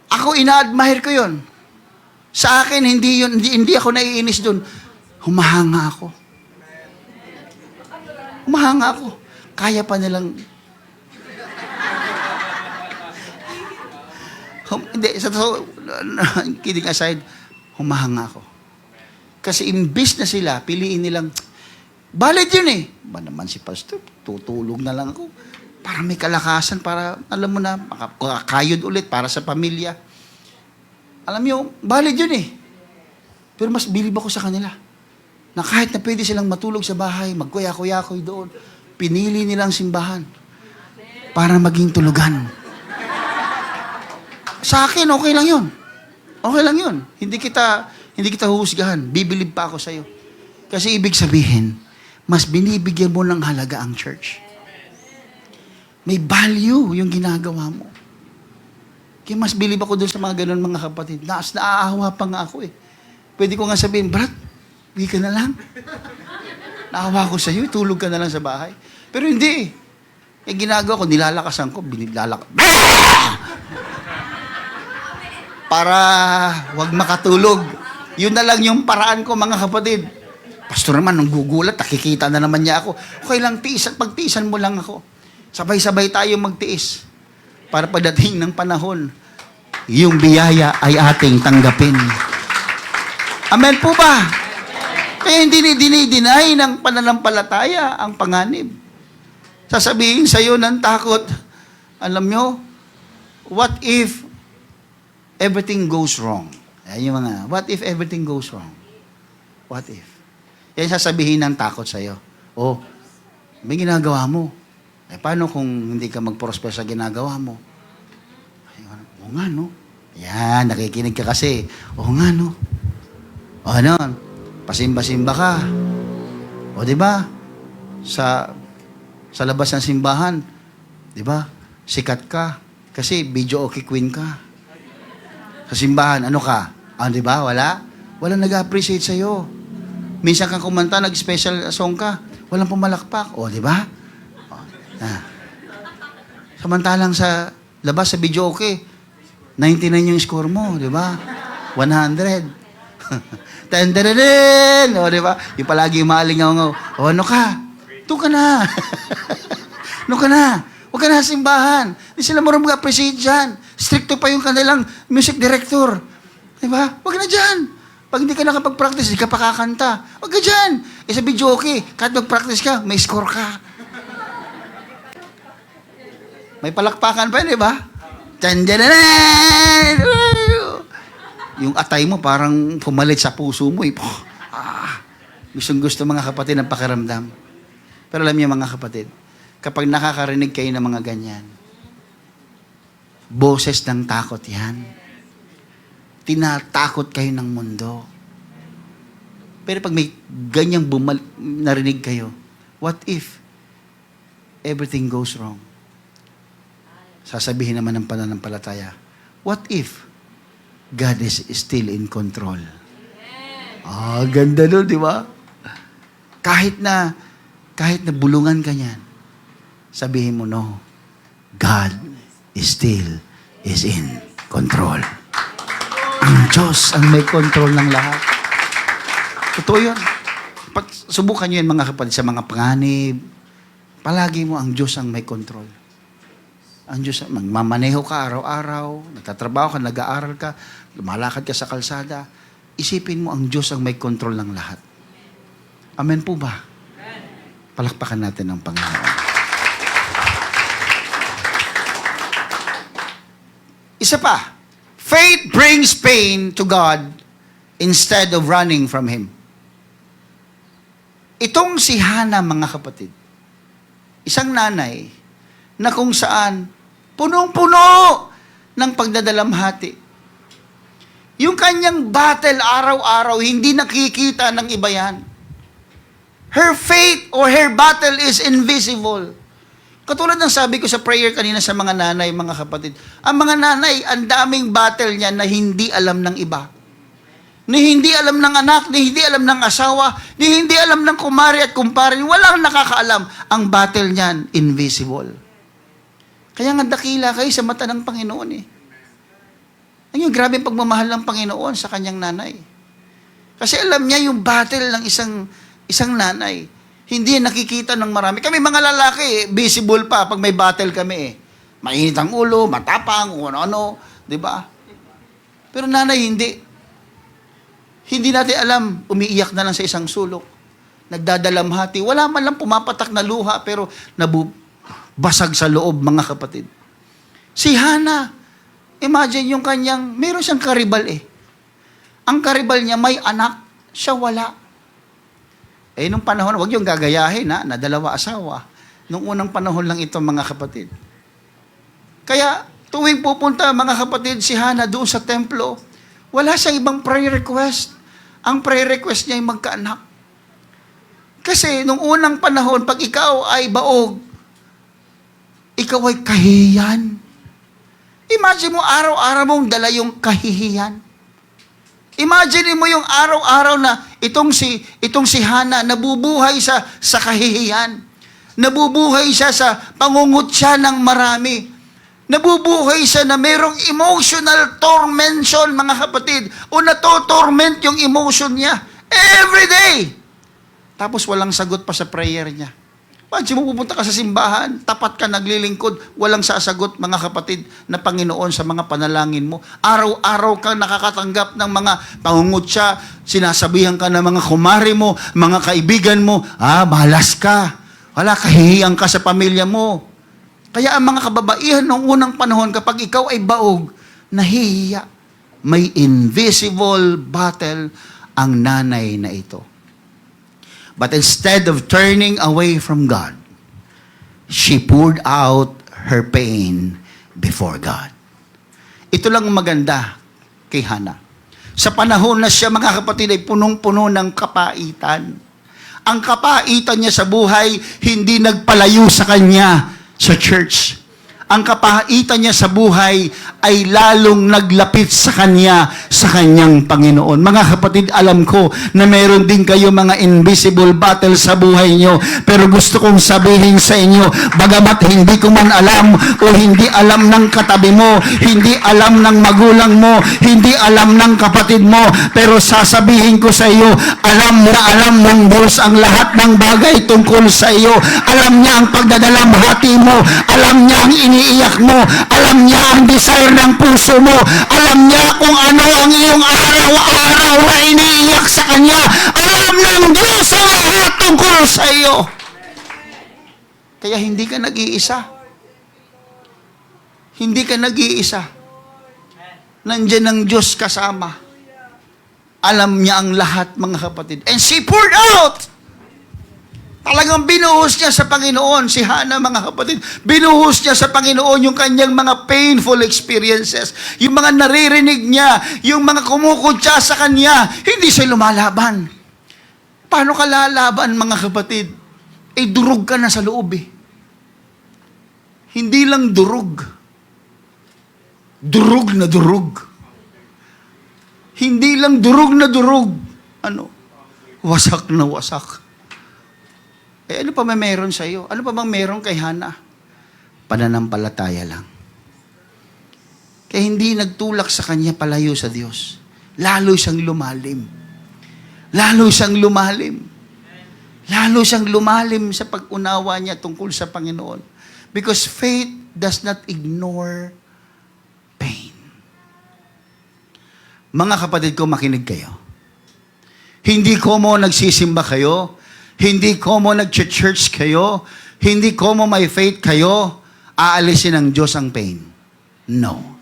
Ako ina-admire ko yun. Sa akin hindi ako naiinis doon. Humahanga ako. Kaya pa nilang hindi, kidding aside, humahanga ako. Kasi imbis na sila, piliin nilang, valid yun eh. Ba naman si pastor, tutulog na lang ako. Para may kalakasan, para, alam mo na, makakayod ulit para sa pamilya. Alam niyo, valid yun eh. Pero mas bilib ako sa kanila. Na kahit na pwede silang matulog sa bahay, magkuya-kuya-kuy doon, pinili nilang simbahan para maging tulugan. Sa akin, okay lang yun. Okay lang yun. Hindi kita huhusgahan. Bibilib pa ako sa'yo. Kasi ibig sabihin, mas binibigyan mo ng halaga ang church. May value yung ginagawa mo. Kaya mas bilib ako dun sa mga ganun mga kapatid. Naaawa pa nga ako eh. Pwede ko nga sabihin, Brad, uwi ka na lang. Naawa ko sa'yo, tulog ka na lang sa bahay. Pero hindi eh. Ginagawa ko, nilalakasan ko, para wag makatulog. Yun na lang yung paraan ko, mga kapatid. Pastor naman, nung gugulat, nakikita na naman niya ako. Okay lang, pagtiisan mo lang ako. Sabay-sabay tayo magtiis. Para pagdating ng panahon, yung biyaya ay ating tanggapin. Amen po ba? Kaya hindi dinay ng pananampalataya ang panganib. Sasabihin sa'yo ng takot, alam nyo, what if everything goes wrong? Ayan yung mga, what if everything goes wrong? What if? Yan sasabihin ng takot sa'yo. Oh, may ginagawa mo. Paano kung hindi ka mag-prosper sa ginagawa mo? Oo nga, no? Yan, nakikinig ka kasi. Oo nga, no? O ano? Pasimba-simba ka. O di ba? Sa labas ng simbahan, di ba? Sikat ka. Kasi video okay queen ka. Sa simbahan, ano ka? Di ba? Walang nag-appreciate sa'yo. Minsan kang kumanta, nag-special song ka. Walang pumalakpak. O, di ba? Samantalang sa labas sa video okay, 99 yung score mo, di ba? 100. Tenderen! O, di ba? Yung palagi umalingaw-ngaw. O, ano ka? Ito ka na. Ano ka na? Huwag ka na sa simbahan. Hindi sila marunong mag-appreciate dyan. Stricto pa yung kanilang music director. Di ba? Huwag na dyan. Pag hindi ka nakapag-practice, hindi ka pa kakanta. Huwag ka dyan. Sa video okay, kahit mag-practice ka, may score ka. May palakpakan pa, di ba? Tandananan! Yung atay mo parang pumalit sa puso mo. Gustong-gusto mga kapatid ng pakiramdam. Pero alam niyo mga kapatid, kapag nakakarinig kayo ng mga ganyan, boses ng takot yan. Tinatakot kayo ng mundo. Pero pag may ganyang narinig kayo, what if everything goes wrong? Sasabihin naman ng pananampalataya, what if God is still in control? Ganda nun, di ba? Kahit na bulungan ka niyan, sabihin mo, no, God is still is in control. Ang Diyos ang may control ng lahat. Totoo yun. Subukan nyo yan mga kapatid sa mga panganib. Palagi mo ang Diyos ang may control. Ang Diyos, magmamaneho ka araw-araw, nagtatrabaho ka, nag-aaral ka, lumalakad ka sa kalsada, isipin mo ang Diyos ang may control ng lahat. Amen po ba? Palakpakan natin ang Panginoon. Isa pa, faith brings pain to God instead of running from Him. Itong si Hana, mga kapatid, isang nanay na kung saan punong-puno ng pagdadalamhati. Yung kanyang battle araw-araw, hindi nakikita ng iba yan. Her faith or her battle is invisible. Katulad ng sabi ko sa prayer kanina sa mga nanay, mga kapatid, ang mga nanay, ang daming battle niya na hindi alam ng iba. Ni hindi alam ng anak, ni hindi alam ng asawa, ni hindi alam ng kumari at kumpare, walang nakakaalam. Ang battle niyan, invisible. Kaya nga dakila kayo sa mata ng Panginoon eh. Ang grabe pagmamahal ng Panginoon sa kanyang nanay. Kasi alam niya yung battle ng isang nanay. Hindi nakikita ng marami. Kami mga lalaki, visible pa pag may battle kami eh. Mainit ang ulo, matapang, ano-ano, di ba? Pero nanay, hindi. Hindi natin alam, umiiyak na lang sa isang sulok. Nagdadalamhati. Wala man lang pumapatak na luha, pero basag sa loob, mga kapatid. Si Hana, imagine yung kanyang, meron siyang karibal eh. Ang karibal niya, may anak, siya wala. Eh, nung panahon, huwag yung gagayahin ha, na dalawa asawa. Nung unang panahon lang ito, mga kapatid. Kaya, tuwing pupunta, mga kapatid, si Hana doon sa templo, wala siyang ibang prayer request. Ang prayer request niya ay magkaanak. Kasi, nung unang panahon, pag ikaw ay baog, ikaw ay kahihiyan. Imagine mo, araw-araw mong dala yung kahihiyan. Imagine mo yung araw-araw na itong si Hana nabubuhay sa kahihiyan. Nabubuhay siya sa pangungutya ng marami. Nabubuhay siya na mayroong emotional tormention, mga kapatid. O natotorment yung emotion niya. Every day. Tapos walang sagot pa sa prayer niya. Imagine mo, pupunta ka sa simbahan, tapat ka, naglilingkod, walang sasagot, mga kapatid, na Panginoon sa mga panalangin mo. Araw-araw kang nakakatanggap ng mga pangungutya, sinasabihan ka ng mga kumari mo, mga kaibigan mo, malas ka, wala, kahihiyang ka sa pamilya mo. Kaya ang mga kababaihan noong unang panahon, kapag ikaw ay baog, nahihiya. May invisible battle ang nanay na ito. But instead of turning away from God, she poured out her pain before God. Ito lang maganda kay Hana. Sa panahon na siya, mga kapatid, ay punong-puno ng kapaitan. Ang kapaitan niya sa buhay, hindi nagpalayo sa kanya sa church. Ang kapaitan niya sa buhay ay lalong naglapit sa kanya, sa kanyang Panginoon. Mga kapatid, alam ko na meron din kayo mga invisible battle sa buhay nyo. Pero gusto kong sabihin sa inyo, bagamat hindi ko man alam o hindi alam ng katabi mo, hindi alam ng magulang mo, hindi alam ng kapatid mo, pero sasabihin ko sa iyo, alam na alam ng Diyos ang lahat ng bagay tungkol sa iyo. Alam niya ang pagdadalamhati mo, alam niya ang iniiyak mo, alam niya ang desire ng puso mo, alam niya kung ano ang iyong araw-araw na iniiyak sa Kanya. Alam ng Diyos ang lahat tungkol sa iyo. Kaya hindi ka nag-iisa. Hindi ka nag-iisa. Nandiyan ang Diyos kasama. Alam niya ang lahat, mga kapatid. And she poured out. Talagang binuhos niya sa Panginoon, si Hana, mga kapatid. Binuhos niya sa Panginoon yung kanyang mga painful experiences. Yung mga naririnig niya, yung mga kumukutya sa kanya. Hindi siya lumalaban. Paano ka lalaban, mga kapatid? Durug ka na sa loob eh. Hindi lang durug. Durug na durug. Hindi lang durug na durug. Wasak na wasak. Ano pa may meron sa iyo? Ano pa bang meron kay Hana? Pananampalataya lang. Kaya hindi nagtulak sa kanya palayo sa Diyos. Lalo siyang lumalim. Lalo siyang lumalim. Lalo siyang lumalim sa pag-unawa niya tungkol sa Panginoon. Because faith does not ignore pain. Mga kapatid ko, makinig kayo. Hindi ko mo nagsisimba kayo, hindi ko mo nag-church kayo, hindi ko mo may faith kayo, aalisin ng Diyos ang pain. No.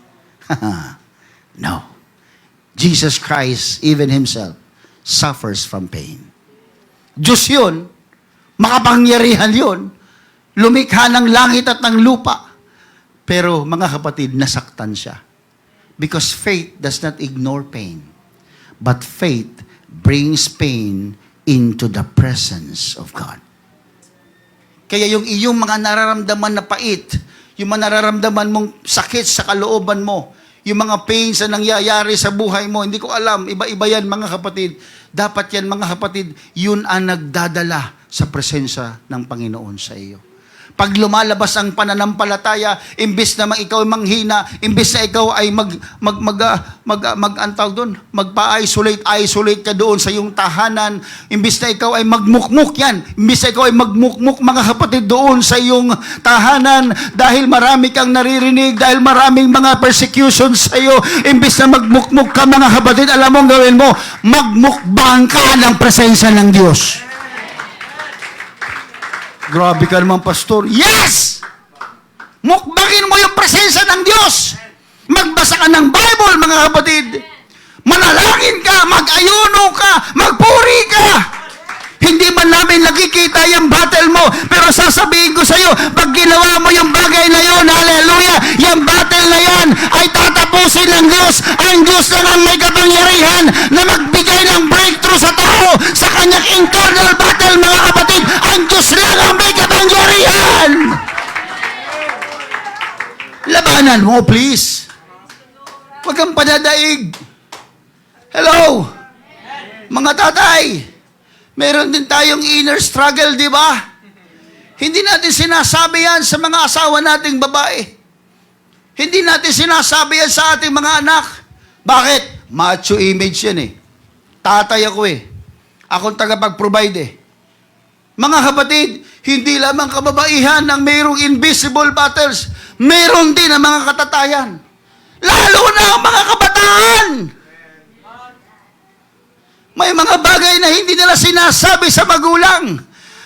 No. Jesus Christ, even Himself, suffers from pain. Diyos yun, makapangyarihan yun, lumikha ng langit at ng lupa. Pero mga kapatid, nasaktan siya. Because faith does not ignore pain. But faith brings pain into the presence of God. Kaya yung iyong mga nararamdaman na pait, yung mga nararamdaman mong sakit sa kalooban mo, yung mga pains na nangyayari sa buhay mo, hindi ko alam, iba-iba yan mga kapatid. Dapat yan mga kapatid, yun ang nagdadala sa presensya ng Panginoon sa iyo. Pag lumalabas ang pananampalataya, imbes na ikaw ay manghina, imbes na ikaw ay magpa-isolate ka doon sa iyong tahanan, imbes na ikaw ay magmukmuk yan, imbes na ikaw ay magmukmuk mga kapatid doon sa iyong tahanan, dahil marami kang naririnig, dahil maraming mga persecutions sa iyo, imbes na magmukmuk ka mga kapatid, alam mo ang gawin mo, magmukbang ka ng presensya ng Diyos. Grabe ka naman, pastor. Yes! Mukbangin mo yung presensya ng Diyos. Magbasa ka ng Bible, mga kapatid. Manalangin ka, mag-ayuno ka, magpuri ka. Hindi man namin nakikita yung battle mo, pero sasabihin ko sa iyo, pag ginawa mo yung bagay na yun, hallelujah, yung battle na yan ay tatapusin ng Diyos. Ang Diyos lang ang may kapangyarihan na magbigay ng breakthrough sa tao sa kanyang internal battle, mga kapatid. Ang Diyos lang ang may kapangyarihan. Labanan mo, please. Huwag kang padadaig. Hello? Mga tatay, meron din tayong inner struggle, di ba? Hindi natin sinasabi yan sa mga asawa nating babae. Hindi natin sinasabi yan sa ating mga anak. Bakit? Macho image yan eh. Tatay ako eh. Akong tagapag-provide eh. Mga kapatid, hindi lamang kababaihan ang mayroong invisible battles. Meron din ang mga katatayan. Lalo na ang mga kabataan. May mga bagay na hindi nila sinasabi sa magulang.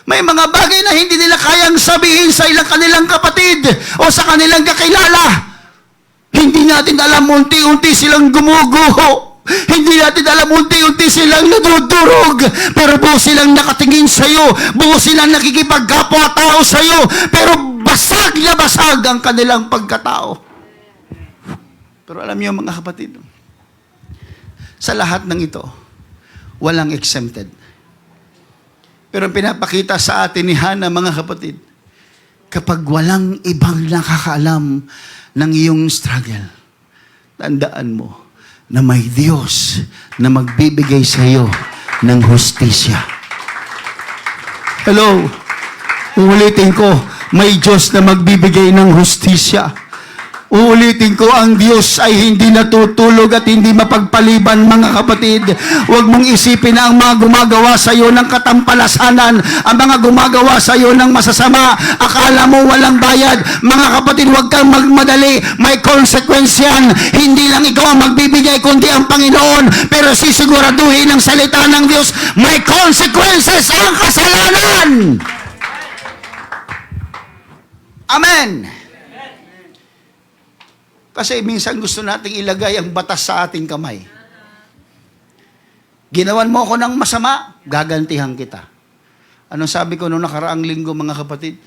May mga bagay na hindi nila kayang sabihin sa ilang kanilang kapatid o sa kanilang kakilala. Hindi natin alam, unti-unti silang gumuguho. Hindi natin alam, unti-unti silang nadudurog. Pero buo silang nakatingin sa iyo. Buo silang nakikipagkapwa-tao sa iyo. Pero basag na basag ang kanilang pagkatao. Pero alam niyo mga kapatid, sa lahat ng ito, walang exempted. Pero ang pinapakita sa atin ni Hannah, mga kapatid, kapag walang ibang nakakaalam ng iyong struggle, tandaan mo na may Diyos na magbibigay sa iyo ng hustisya. Hello? Uulitin ko, may Diyos na magbibigay ng hustisya. Uulitin ko, ang Diyos ay hindi natutulog at hindi mapagpaliban, mga kapatid. Huwag mong isipin na ang mga gumagawa sa iyo ng katampalasanan, ang mga gumagawa sa iyo ng masasama, akala mo walang bayad. Mga kapatid, huwag kang magmadali. May consequence yan. Hindi lang ikaw ang magbibigay, kundi ang Panginoon. Pero sisiguraduhin ng salita ng Diyos, may consequences ang kasalanan. Amen. Kasi minsan gusto nating ilagay ang batas sa ating kamay. Ginawan mo ako ng masama, gagantihan kita. Anong sabi ko noong nakaraang linggo, mga kapatid?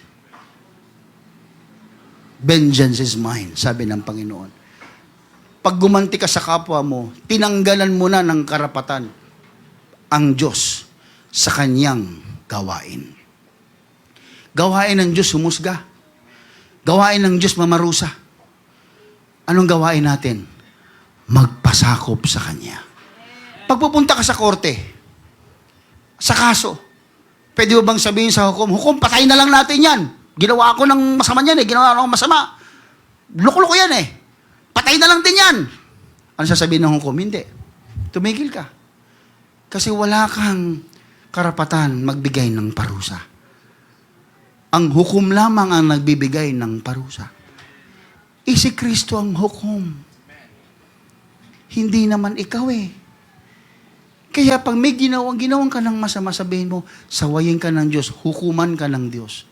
Vengeance is mine, sabi ng Panginoon. Pag gumanti ka sa kapwa mo, tinanggalan mo na ng karapatan ang Diyos sa kanyang gawain. Gawain ng Diyos humusga. Gawain ng Diyos mamarusa. Anong gawain natin? Magpasakop sa Kanya. Pagpupunta ka sa korte, sa kaso, pwede mo bang sabihin sa hukom, patayin na lang natin yan. Ginawa ako ng masama yan eh. Ginawa ako ng masama. Loko-loko yan eh. patay na lang din yan. Ano sasabihin ng hukom? Hindi. Tumigil ka. Kasi wala kang karapatan magbigay ng parusa. Ang hukom lamang ang nagbibigay ng parusa. Si Kristo ang hukom. Hindi naman ikaw eh. Kaya pag may ginawang ka ng masama, sabihin mo, sawayin ka ng Diyos, hukuman ka ng Diyos.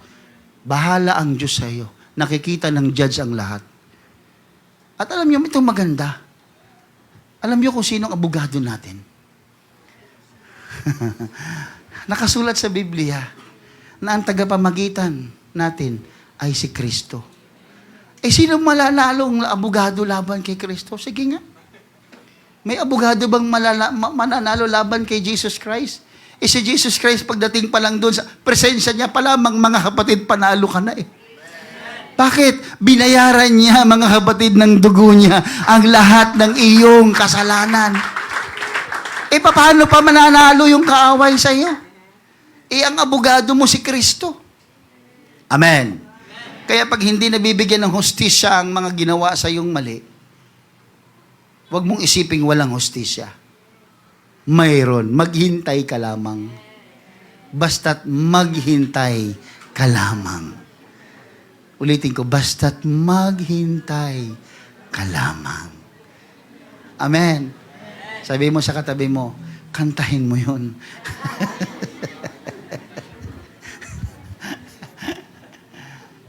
Bahala ang Diyos sa iyo. Nakikita ng judge ang lahat. At alam niyo, ito maganda. Alam niyo kung sino ang abogado natin? Nakasulat sa Biblia na ang tagapamagitan natin ay si Kristo. Sino malalong abogado laban kay Kristo? Sige nga. May abogado bang mananalo laban kay Jesus Christ? Si Jesus Christ, pagdating pa lang doon sa presensya niya pa lamang, mga kapatid, panalo ka na eh. Bakit? Binayaran niya, mga kapatid, ng dugo niya ang lahat ng iyong kasalanan. Paano pa mananalo yung kaaway sa iyo? Ang abogado mo si Kristo. Amen. Kaya pag hindi nabibigyan ng hustisya ang mga ginawa sa iyong mali, huwag mong isiping walang hustisya. Mayroon. Maghintay ka lamang. Basta't maghintay ka lamang. Ulitin ko, basta't maghintay ka lamang. Amen. Sabi mo sa katabi mo, kantahin mo yun.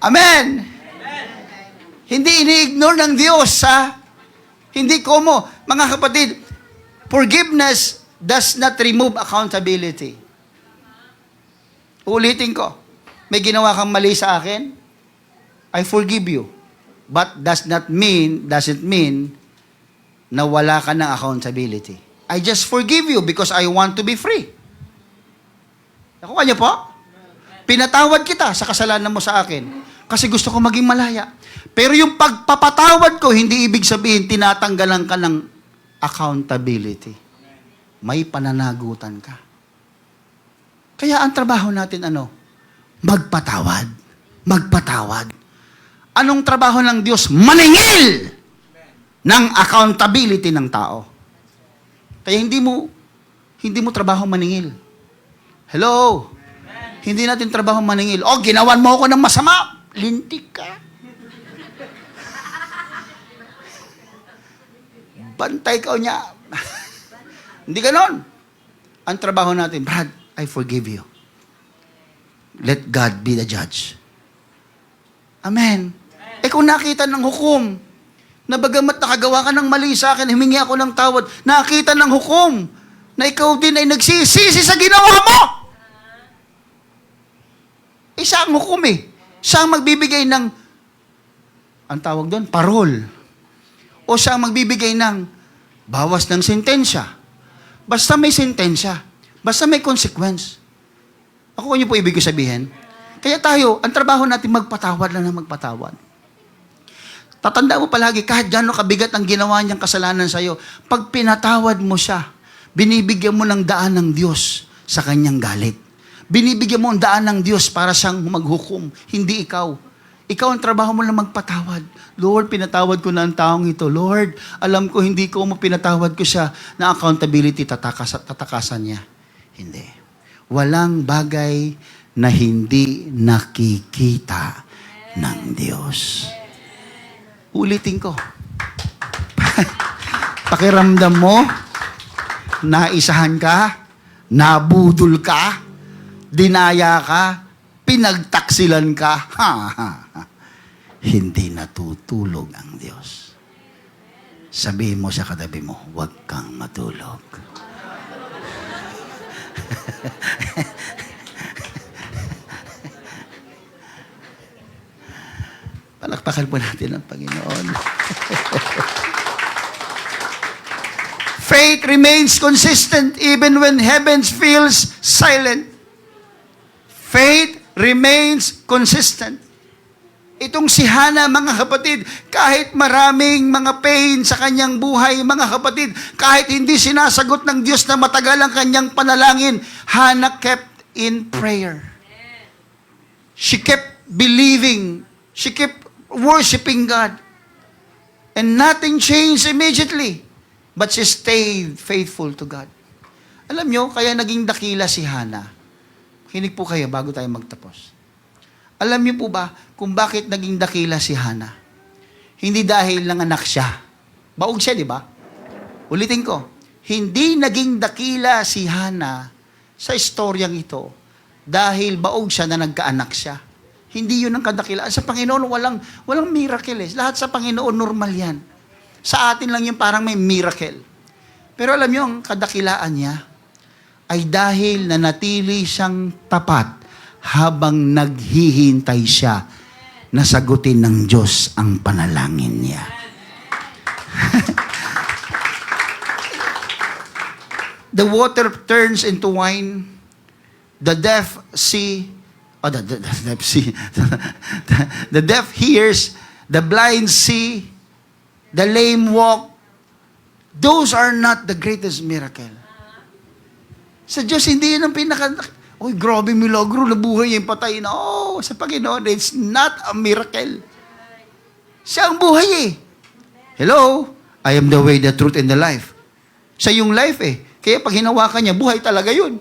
Amen. Hindi ini-ignore ng Diyos, ha? Hindi komo. Mga kapatid, forgiveness does not remove accountability. Ulitin ko, may ginawa kang mali sa akin, I forgive you. But doesn't mean na wala ka ng accountability. I just forgive you because I want to be free. Nakuha niyo po? Pinatawad kita sa kasalanan mo sa akin kasi gusto ko maging malaya. Pero yung pagpapatawad ko, hindi ibig sabihin tinatanggalan ka ng accountability. May pananagutan ka. Kaya ang trabaho natin Magpatawad. Magpatawad. Anong trabaho ng Diyos? Maningil ng accountability ng tao. Kaya hindi mo trabaho maningil. Hello? Hindi natin trabaho maningil. Ginawan mo ako ng masama. Lintik ka. Bantay ka niya. Hindi ganon. Ang trabaho natin, Brad, I forgive you. Let God be the judge. Amen. Kung nakita ng hukom, na bagamat nakagawa ka ng mali sa akin, humingi ako ng tawad, nakita ng hukom, na ikaw din ay nagsisisi sa ginawa mo. Siya ang hukom eh. Siya ang magbibigay ng, ang tawag doon, parol. O siya ang magbibigay ng bawas ng sentensya. Basta may sentensya. Basta may consequence. Ako niyo po ibig sabihin. Kaya tayo, ang trabaho natin magpatawad lang na magpatawad. Tatanda mo palagi, kahit gano'ng kabigat ang ginawa niyang kasalanan sa iyo, pag pinatawad mo siya, binibigyan mo ng daan ng Diyos sa kanyang galit. Binibigyan mo ang daan ng Diyos para siyang maghukom, hindi ikaw. Ikaw ang trabaho mo lang magpatawad. Lord, pinatawad ko na ang taong ito. Lord, alam ko hindi ko mo pinatawad ko siya na accountability tatakasan niya. Hindi. Walang bagay na hindi nakikita ng Diyos. Ulitin ko. Pakiramdam mo, naisahan ka, nabudol ka, dinaya ka, pinagtaksilan ka, hindi natutulog ang Diyos. Sabihin mo sa katabi mo, huwag kang matulog. Palakpakan po natin ang Panginoon. Faith remains consistent even when heaven feels silent. Faith remains consistent. Itong si Hana, mga kapatid, kahit maraming mga pain sa kanyang buhay, mga kapatid, kahit hindi sinasagot ng Diyos na matagal ang kanyang panalangin, Hana kept in prayer. She kept believing. She kept worshiping God. And nothing changed immediately. But she stayed faithful to God. Alam nyo, kaya naging dakila si Hannah. Kinig po kayo bago tayo magtapos. Alam niyo po ba kung bakit naging dakila si Hannah? Hindi dahil nanganak siya. Baog siya, di ba? Ulitin ko. Hindi naging dakila si Hannah sa istoryang ito dahil baog siya na nagkaanak siya. Hindi yun ang kadakilaan. Sa Panginoon, walang miracle eh. Lahat sa Panginoon, normal yan. Sa atin lang yung parang may miracle. Pero alam niyo, ang kadakilaan niya ay dahil nanatili siyang tapat habang naghihintay siya na sagutin ng Diyos ang panalangin niya. The water turns into wine. The deaf see. The deaf see. The deaf hears. The blind see. The lame walk. Those are not the greatest miracle. Sa Diyos, hindi yun ang Oy, grabe milagro, nabuhay yung patay na. Oh, sa Panginoon, it's not a miracle. Siya ang buhay eh. Hello? I am the way, the truth, and the life. Siya yung life eh. Kaya pag hinawakan niya, buhay talaga yun.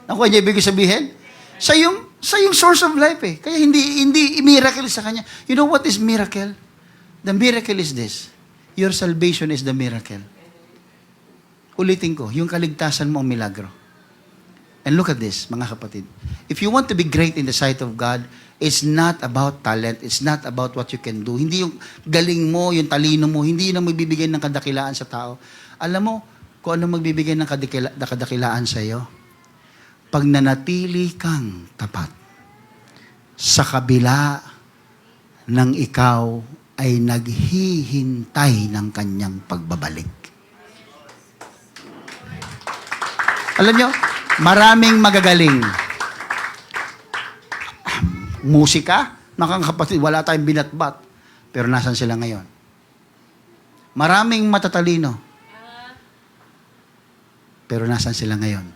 Nakuha niya ibig sabihin? Siya yung source of life eh. Kaya hindi miracle sa kanya. You know what is miracle? The miracle is this. Your salvation is the miracle. Ulitin ko, yung kaligtasan mo ang milagro. And look at this, mga kapatid. If you want to be great in the sight of God, it's not about talent. It's not about what you can do. Hindi yung galing mo, yung talino mo, hindi yun ang magbibigay ng kadakilaan sa tao. Alam mo, kung ano magbibigay ng kadakilaan sa iyo? Pag nanatili kang tapat sa kabila ng ikaw ay naghihintay ng kanyang pagbabalik. Alam nyo, maraming magagaling. Musika, mga kapatid, wala tayong binatbat. Pero nasan sila ngayon? Maraming matatalino. Pero nasan sila ngayon?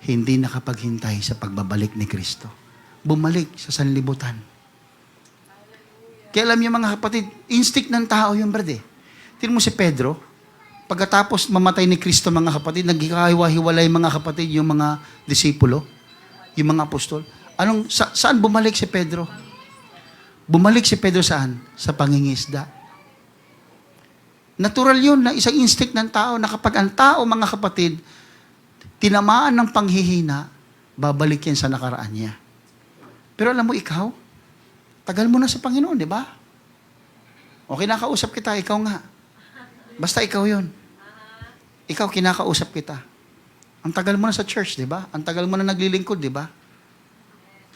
Hindi nakapaghintay sa pagbabalik ni Kristo. Bumalik sa sanlibutan. Kaya alam niyo mga kapatid, instinct ng tao yung brad eh. Tingnan mo si Pedro, pagkatapos mamatay ni Kristo mga kapatid, nagkakahiwa-hiwalay mga kapatid yung mga disipulo, yung mga apostol. Saan bumalik si Pedro? Bumalik si Pedro saan? Sa pangingisda. Natural yun na isang instinct ng tao na kapag ang tao mga kapatid, tinamaan ng panghihina, babalik yan sa nakaraan niya. Pero alam mo ikaw, tagal mo na sa Panginoon, di ba? O kinakausap kita, ikaw nga. Basta ikaw yun. Ikaw, kinakausap kita. Ang tagal mo na sa church, di ba? Ang tagal mo na naglilingkod, di ba?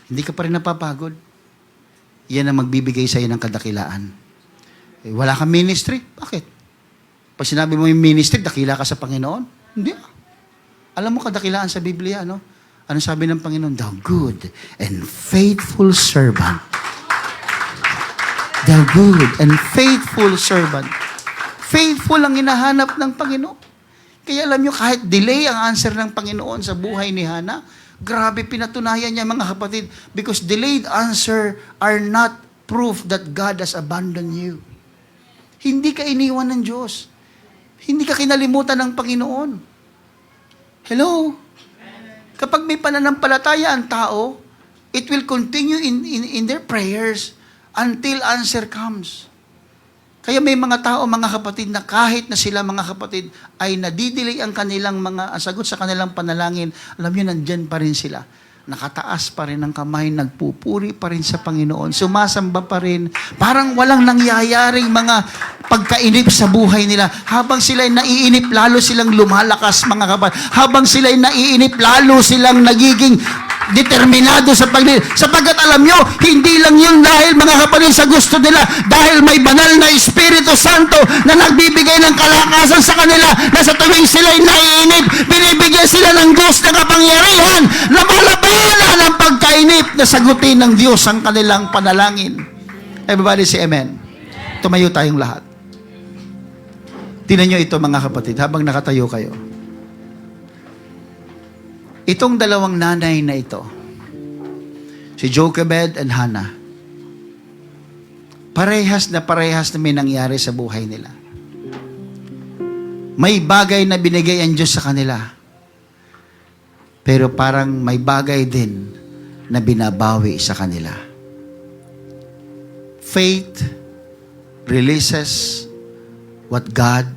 Hindi ka pa rin napapagod. Yan ang magbibigay sa iyo ng kadakilaan. Eh, wala kang ministry? Bakit? Pag sinabi mo yung ministry, dakila ka sa Panginoon? Hindi. Alam mo kadakilaan sa Biblia, ano? Ano sabi ng Panginoon? Thou good and faithful servant. Thou good and faithful servant. Faithful ang hinahanap ng Panginoon. Kaya alam nyo, kahit delay ang answer ng Panginoon sa buhay ni Hannah, grabe pinatunayan niya mga kapatid, because delayed answer are not proof that God has abandoned you. Hindi ka iniwan ng Diyos. Hindi ka kinalimutan ng Panginoon. Hello? Kapag may pananampalataya ang tao, it will continue in their prayers until answer comes. Kaya may mga tao, mga kapatid, na kahit na sila, mga kapatid, ay nadidelay ang kanilang mga sagot sa kanilang panalangin, alam nyo, nandyan pa rin sila. Nakataas pa rin ang kamay, nagpupuri pa rin sa Panginoon, sumasamba pa rin. Parang walang nangyayaring mga pagkainip sa buhay nila. Habang sila'y naiinip, lalo silang lumalakas, mga kapatid. Habang sila'y naiinip, lalo silang nagiging determinado sa paglilingkod. Sapagkat alam nyo, hindi lang yun dahil mga kapatid sa gusto nila, dahil may banal na Espiritu Santo na nagbibigay ng kalakasan sa kanila, na sa tuwing sila'y naiinip, binibigyan sila ng Diyos na kapangyarihan na malabanan ang pagkainip na sagutin ng Diyos ang kanilang panalangin. Everybody say amen. Tumayo tayong lahat. Tingnan nyo ito mga kapatid, habang nakatayo kayo. Itong dalawang nanay na ito, si Jochebed and Hannah, Parehas na may nangyari sa buhay nila. May bagay na binigay ang Diyos sa kanila. Pero parang may bagay din na binabawi sa kanila. Faith releases what God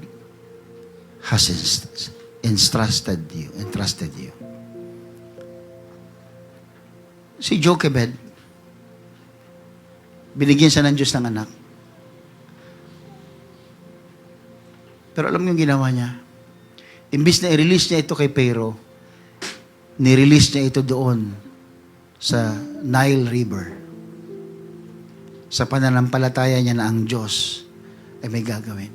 has entrusted you. Si Jochebed, binigyan siya ng Diyos ng anak. Pero alam mo yung ginawa niya? Imbis na i-release niya ito kay Pharaoh, ni-release niya ito doon sa Nile River. Sa pananampalataya niya na ang Diyos ay may gagawin.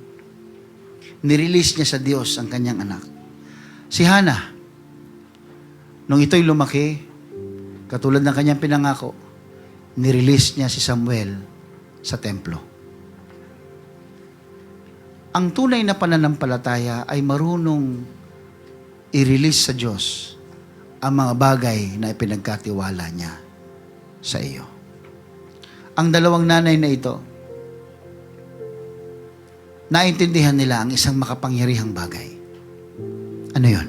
Ni-release niya sa Diyos ang kanyang anak. Si Hannah, nung ito'y lumaki, katulad ng kanyang pinangako, ni-release niya si Samuel sa templo. Ang tunay na pananampalataya ay marunong i-release sa Diyos ang mga bagay na ipinagkatiwala niya sa iyo. Ang dalawang nanay na ito, naintindihan nila ang isang makapangyarihang bagay. Ano yun?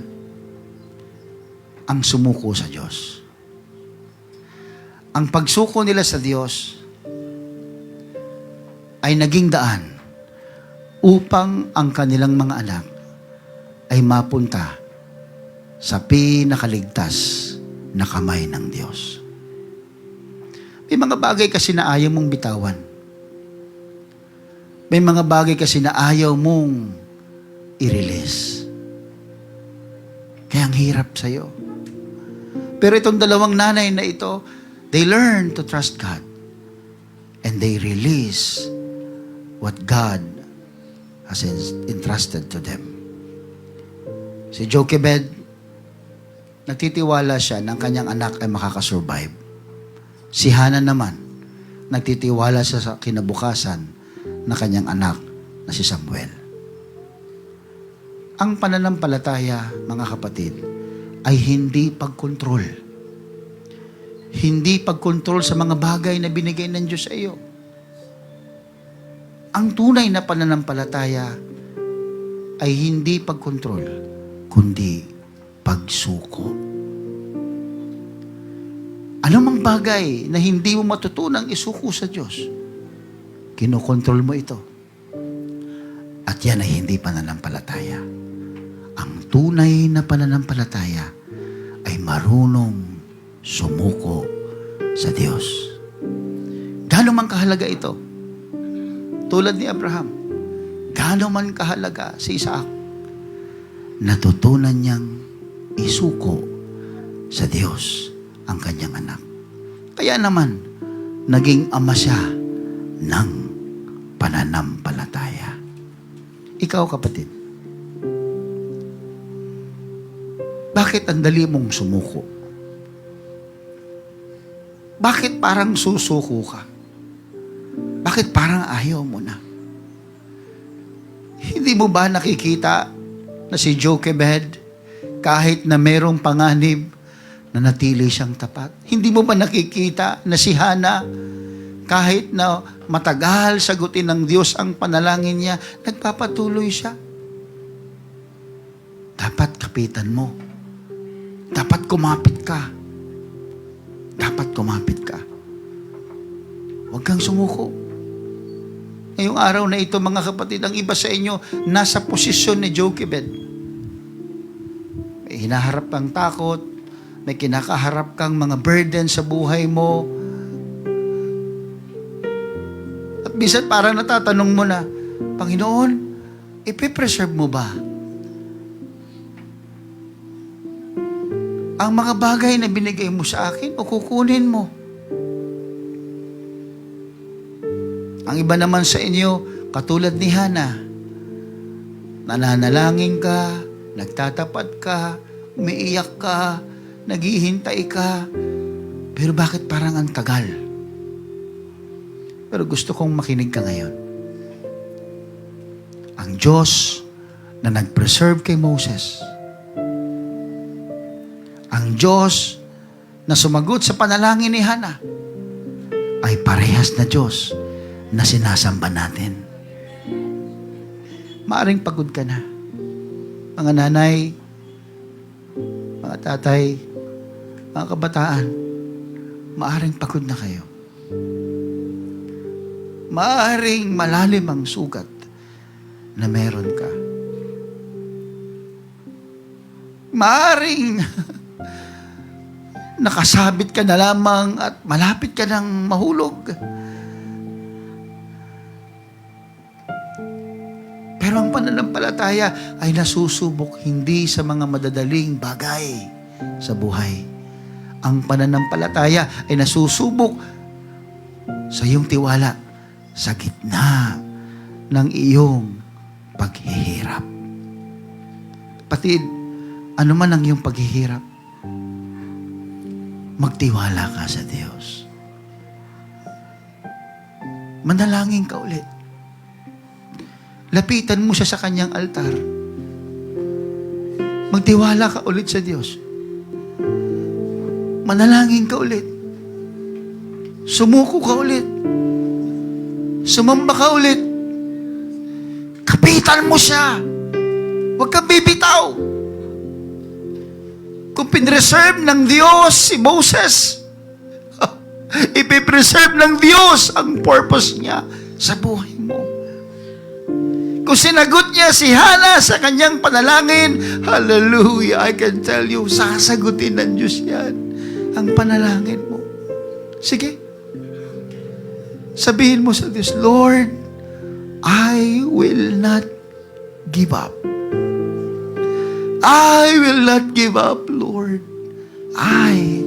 Ang sumuko sa Diyos. Ang pagsuko nila sa Diyos ay naging daan upang ang kanilang mga anak ay mapunta sa pinakaligtas na kamay ng Diyos. May mga bagay kasi na ayaw mong bitawan. May mga bagay kasi na ayaw mong i-release. Kaya ang hirap sa'yo. Pero itong dalawang nanay na ito, they learn to trust God. And they release what God has entrusted to them. Si Jochebed, nagtitiwala siya ng kanyang anak ay makakasurvive. Si Hannah naman, nagtitiwala siya sa kinabukasan na kanyang anak na si Samuel. Ang pananampalataya, mga kapatid, ay hindi pagkontrol. Hindi pagkontrol sa mga bagay na binigay ng Diyos sa iyo. Ang tunay na pananampalataya ay hindi pagkontrol, kundi pagsuko. Anumang bagay na hindi mo matutunang isuko sa Diyos, kinokontrol mo ito. At yan ay hindi pananampalataya. Ang tunay na pananampalataya ay marunong sumuko sa Diyos. Gaano man kahalaga ito? Tulad ni Abraham, gaano man kahalaga si Isaac, natutunan niyang isuko sa Diyos ang kanyang anak. Kaya naman, naging ama siya ng pananampalataya. Ikaw, kapatid, bakit ang dali mong sumuko? Bakit parang susuko ka? Bakit parang ayaw mo na? Hindi mo ba nakikita na si Jochebed, kahit na merong panganib, na natili siyang tapat? Hindi mo ba nakikita na si Hannah, kahit na matagal sagutin ng Diyos ang panalangin niya, nagpapatuloy siya? Dapat kapitan mo. Dapat kumapit ka. Dapat kumapit ka. Huwag kang sumuko. Ngayong araw na ito, mga kapatid, ang iba sa inyo, nasa posisyon ni Jochebed. May hinaharap kang takot, may kinakaharap kang mga burden sa buhay mo. At minsan parang natatanong mo na, Panginoon, ipipreserve mo ba ang mga bagay na binigay mo sa akin o kukunin mo? Ang iba naman sa inyo, katulad ni Hannah, nananalangin ka, nagtatapat ka, umiiyak ka, naghihintay ka, pero bakit parang ang tagal? Pero gusto kong makinig ka ngayon. Ang Diyos na nag-preserve kay Moses, ang Diyos na sumagot sa panalangin ni Hannah, ay parehas na Diyos na sinasamba natin. Maaring pagod ka na. Mga nanay, mga tatay, mga kabataan, maaring pagod na kayo. Maaring malalim ang sugat na meron ka. Maaring nakasabit ka na lamang at malapit ka ng mahulog. Pero ang pananampalataya ay nasusubok hindi sa mga madadaling bagay sa buhay. Ang pananampalataya ay nasusubok sa iyong tiwala sa gitna ng iyong paghihirap. Kapatid, ano man ang iyong paghihirap, magtiwala ka sa Diyos. Manalangin ka ulit. Lapitan mo siya sa kanyang altar. Magtiwala ka ulit sa Diyos. Manalangin ka ulit. Sumuko ka ulit. Sumamba ka ulit. Kapitan mo siya. Huwag kang bibitaw. Kung pinreserve ng Diyos si Moses, ipipreserve ng Diyos ang purpose niya sa buhay mo. Kung sinagot niya si Hannah sa kanyang panalangin, hallelujah, I can tell you, sasagutin ng Diyos yan ang panalangin mo. Sige. Sabihin mo sa Diyos, Lord, I will not give up. I will not give up, Lord. I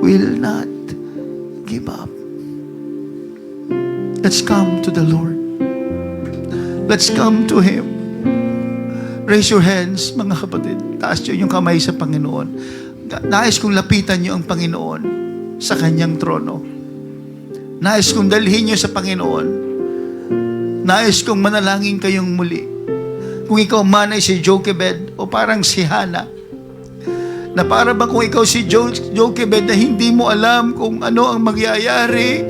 will not give up. Let's come to the Lord. Let's come to Him. Raise your hands, mga kapatid. Taas niyo yung kamay sa Panginoon. Nais kong lapitan niyo ang Panginoon sa Kanyang trono. Nais kong dalhin niyo sa Panginoon. Nais kong manalangin kayong muli. Kung ikaw man ay si Jochebed o parang si Hannah, na para bang kung ikaw si Jochebed na hindi mo alam kung ano ang mangyayari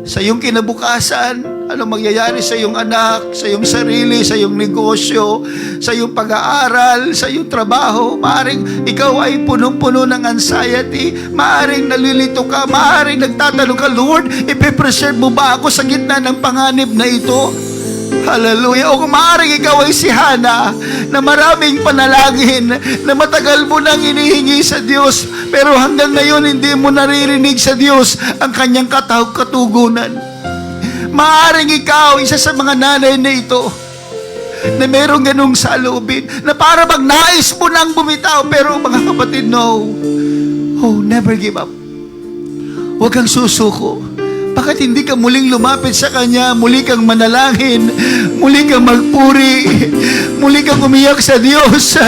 sa iyong kinabukasan, ano mangyayari sa iyong anak, sa iyong sarili, sa iyong negosyo, sa iyong pag-aaral, sa iyong trabaho. Maaring ikaw ay punong-puno ng anxiety. Maaring nalilito ka. Maaring nagtatanong ka, Lord, ipipreserve mo ba ako sa gitna ng panganib na ito? Hallelujah. O kung maaaring ikaw ay si Hannah na maraming panalangin na matagal mo nang inihingi sa Diyos pero hanggang ngayon hindi mo naririnig sa Diyos ang kanyang katugunan. Maaaring ikaw, isa sa mga nanay na ito na merong ganung saloobin na para bang nais mo nang bumitaw pero mga kapatid, no. Oh, never give up. Huwag kang susuko. Bakit hindi ka muling lumapit sa Kanya? Muli kang manalangin, muli kang magpuri, muli kang umiyak sa Diyos,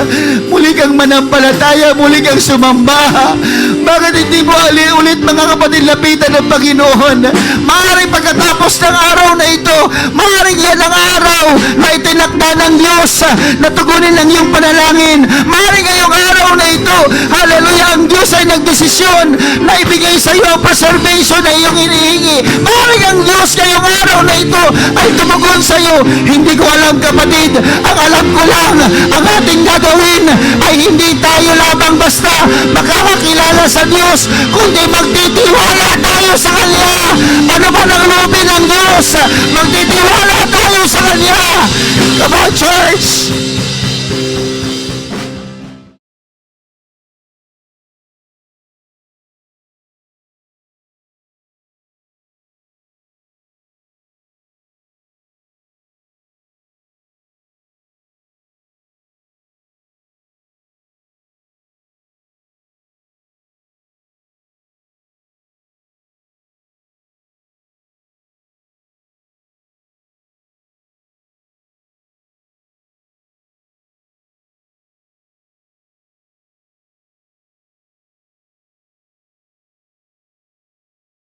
muli kang manampalataya, muli kang sumamba. Bakit hindi mo ulit mga kapatid lapitan ng Panginoon? Maaaring pagkatapos ng araw na ito, maaaring yan ang araw na itinakda ng Diyos na tugunin ang iyong panalangin. Maaaring ngayong araw na ito, hallelujah, ang Diyos ay nagdesisyon na ibigay sa iyo ang preservation na iyong inihingi. Maaaring ang Diyos ngayong araw na ito ay tumugon sa iyo. Hindi ko alam, kapatid. Ang alam ko lang, ang ating gagawin ay hindi tayo lamang basta makakakilala sa Diyos, kundi magtitiwala tayo sa Kanya. Ano ba ang loobin ng Diyos? Magtitiwala tayo sa Kanya. Come on, church!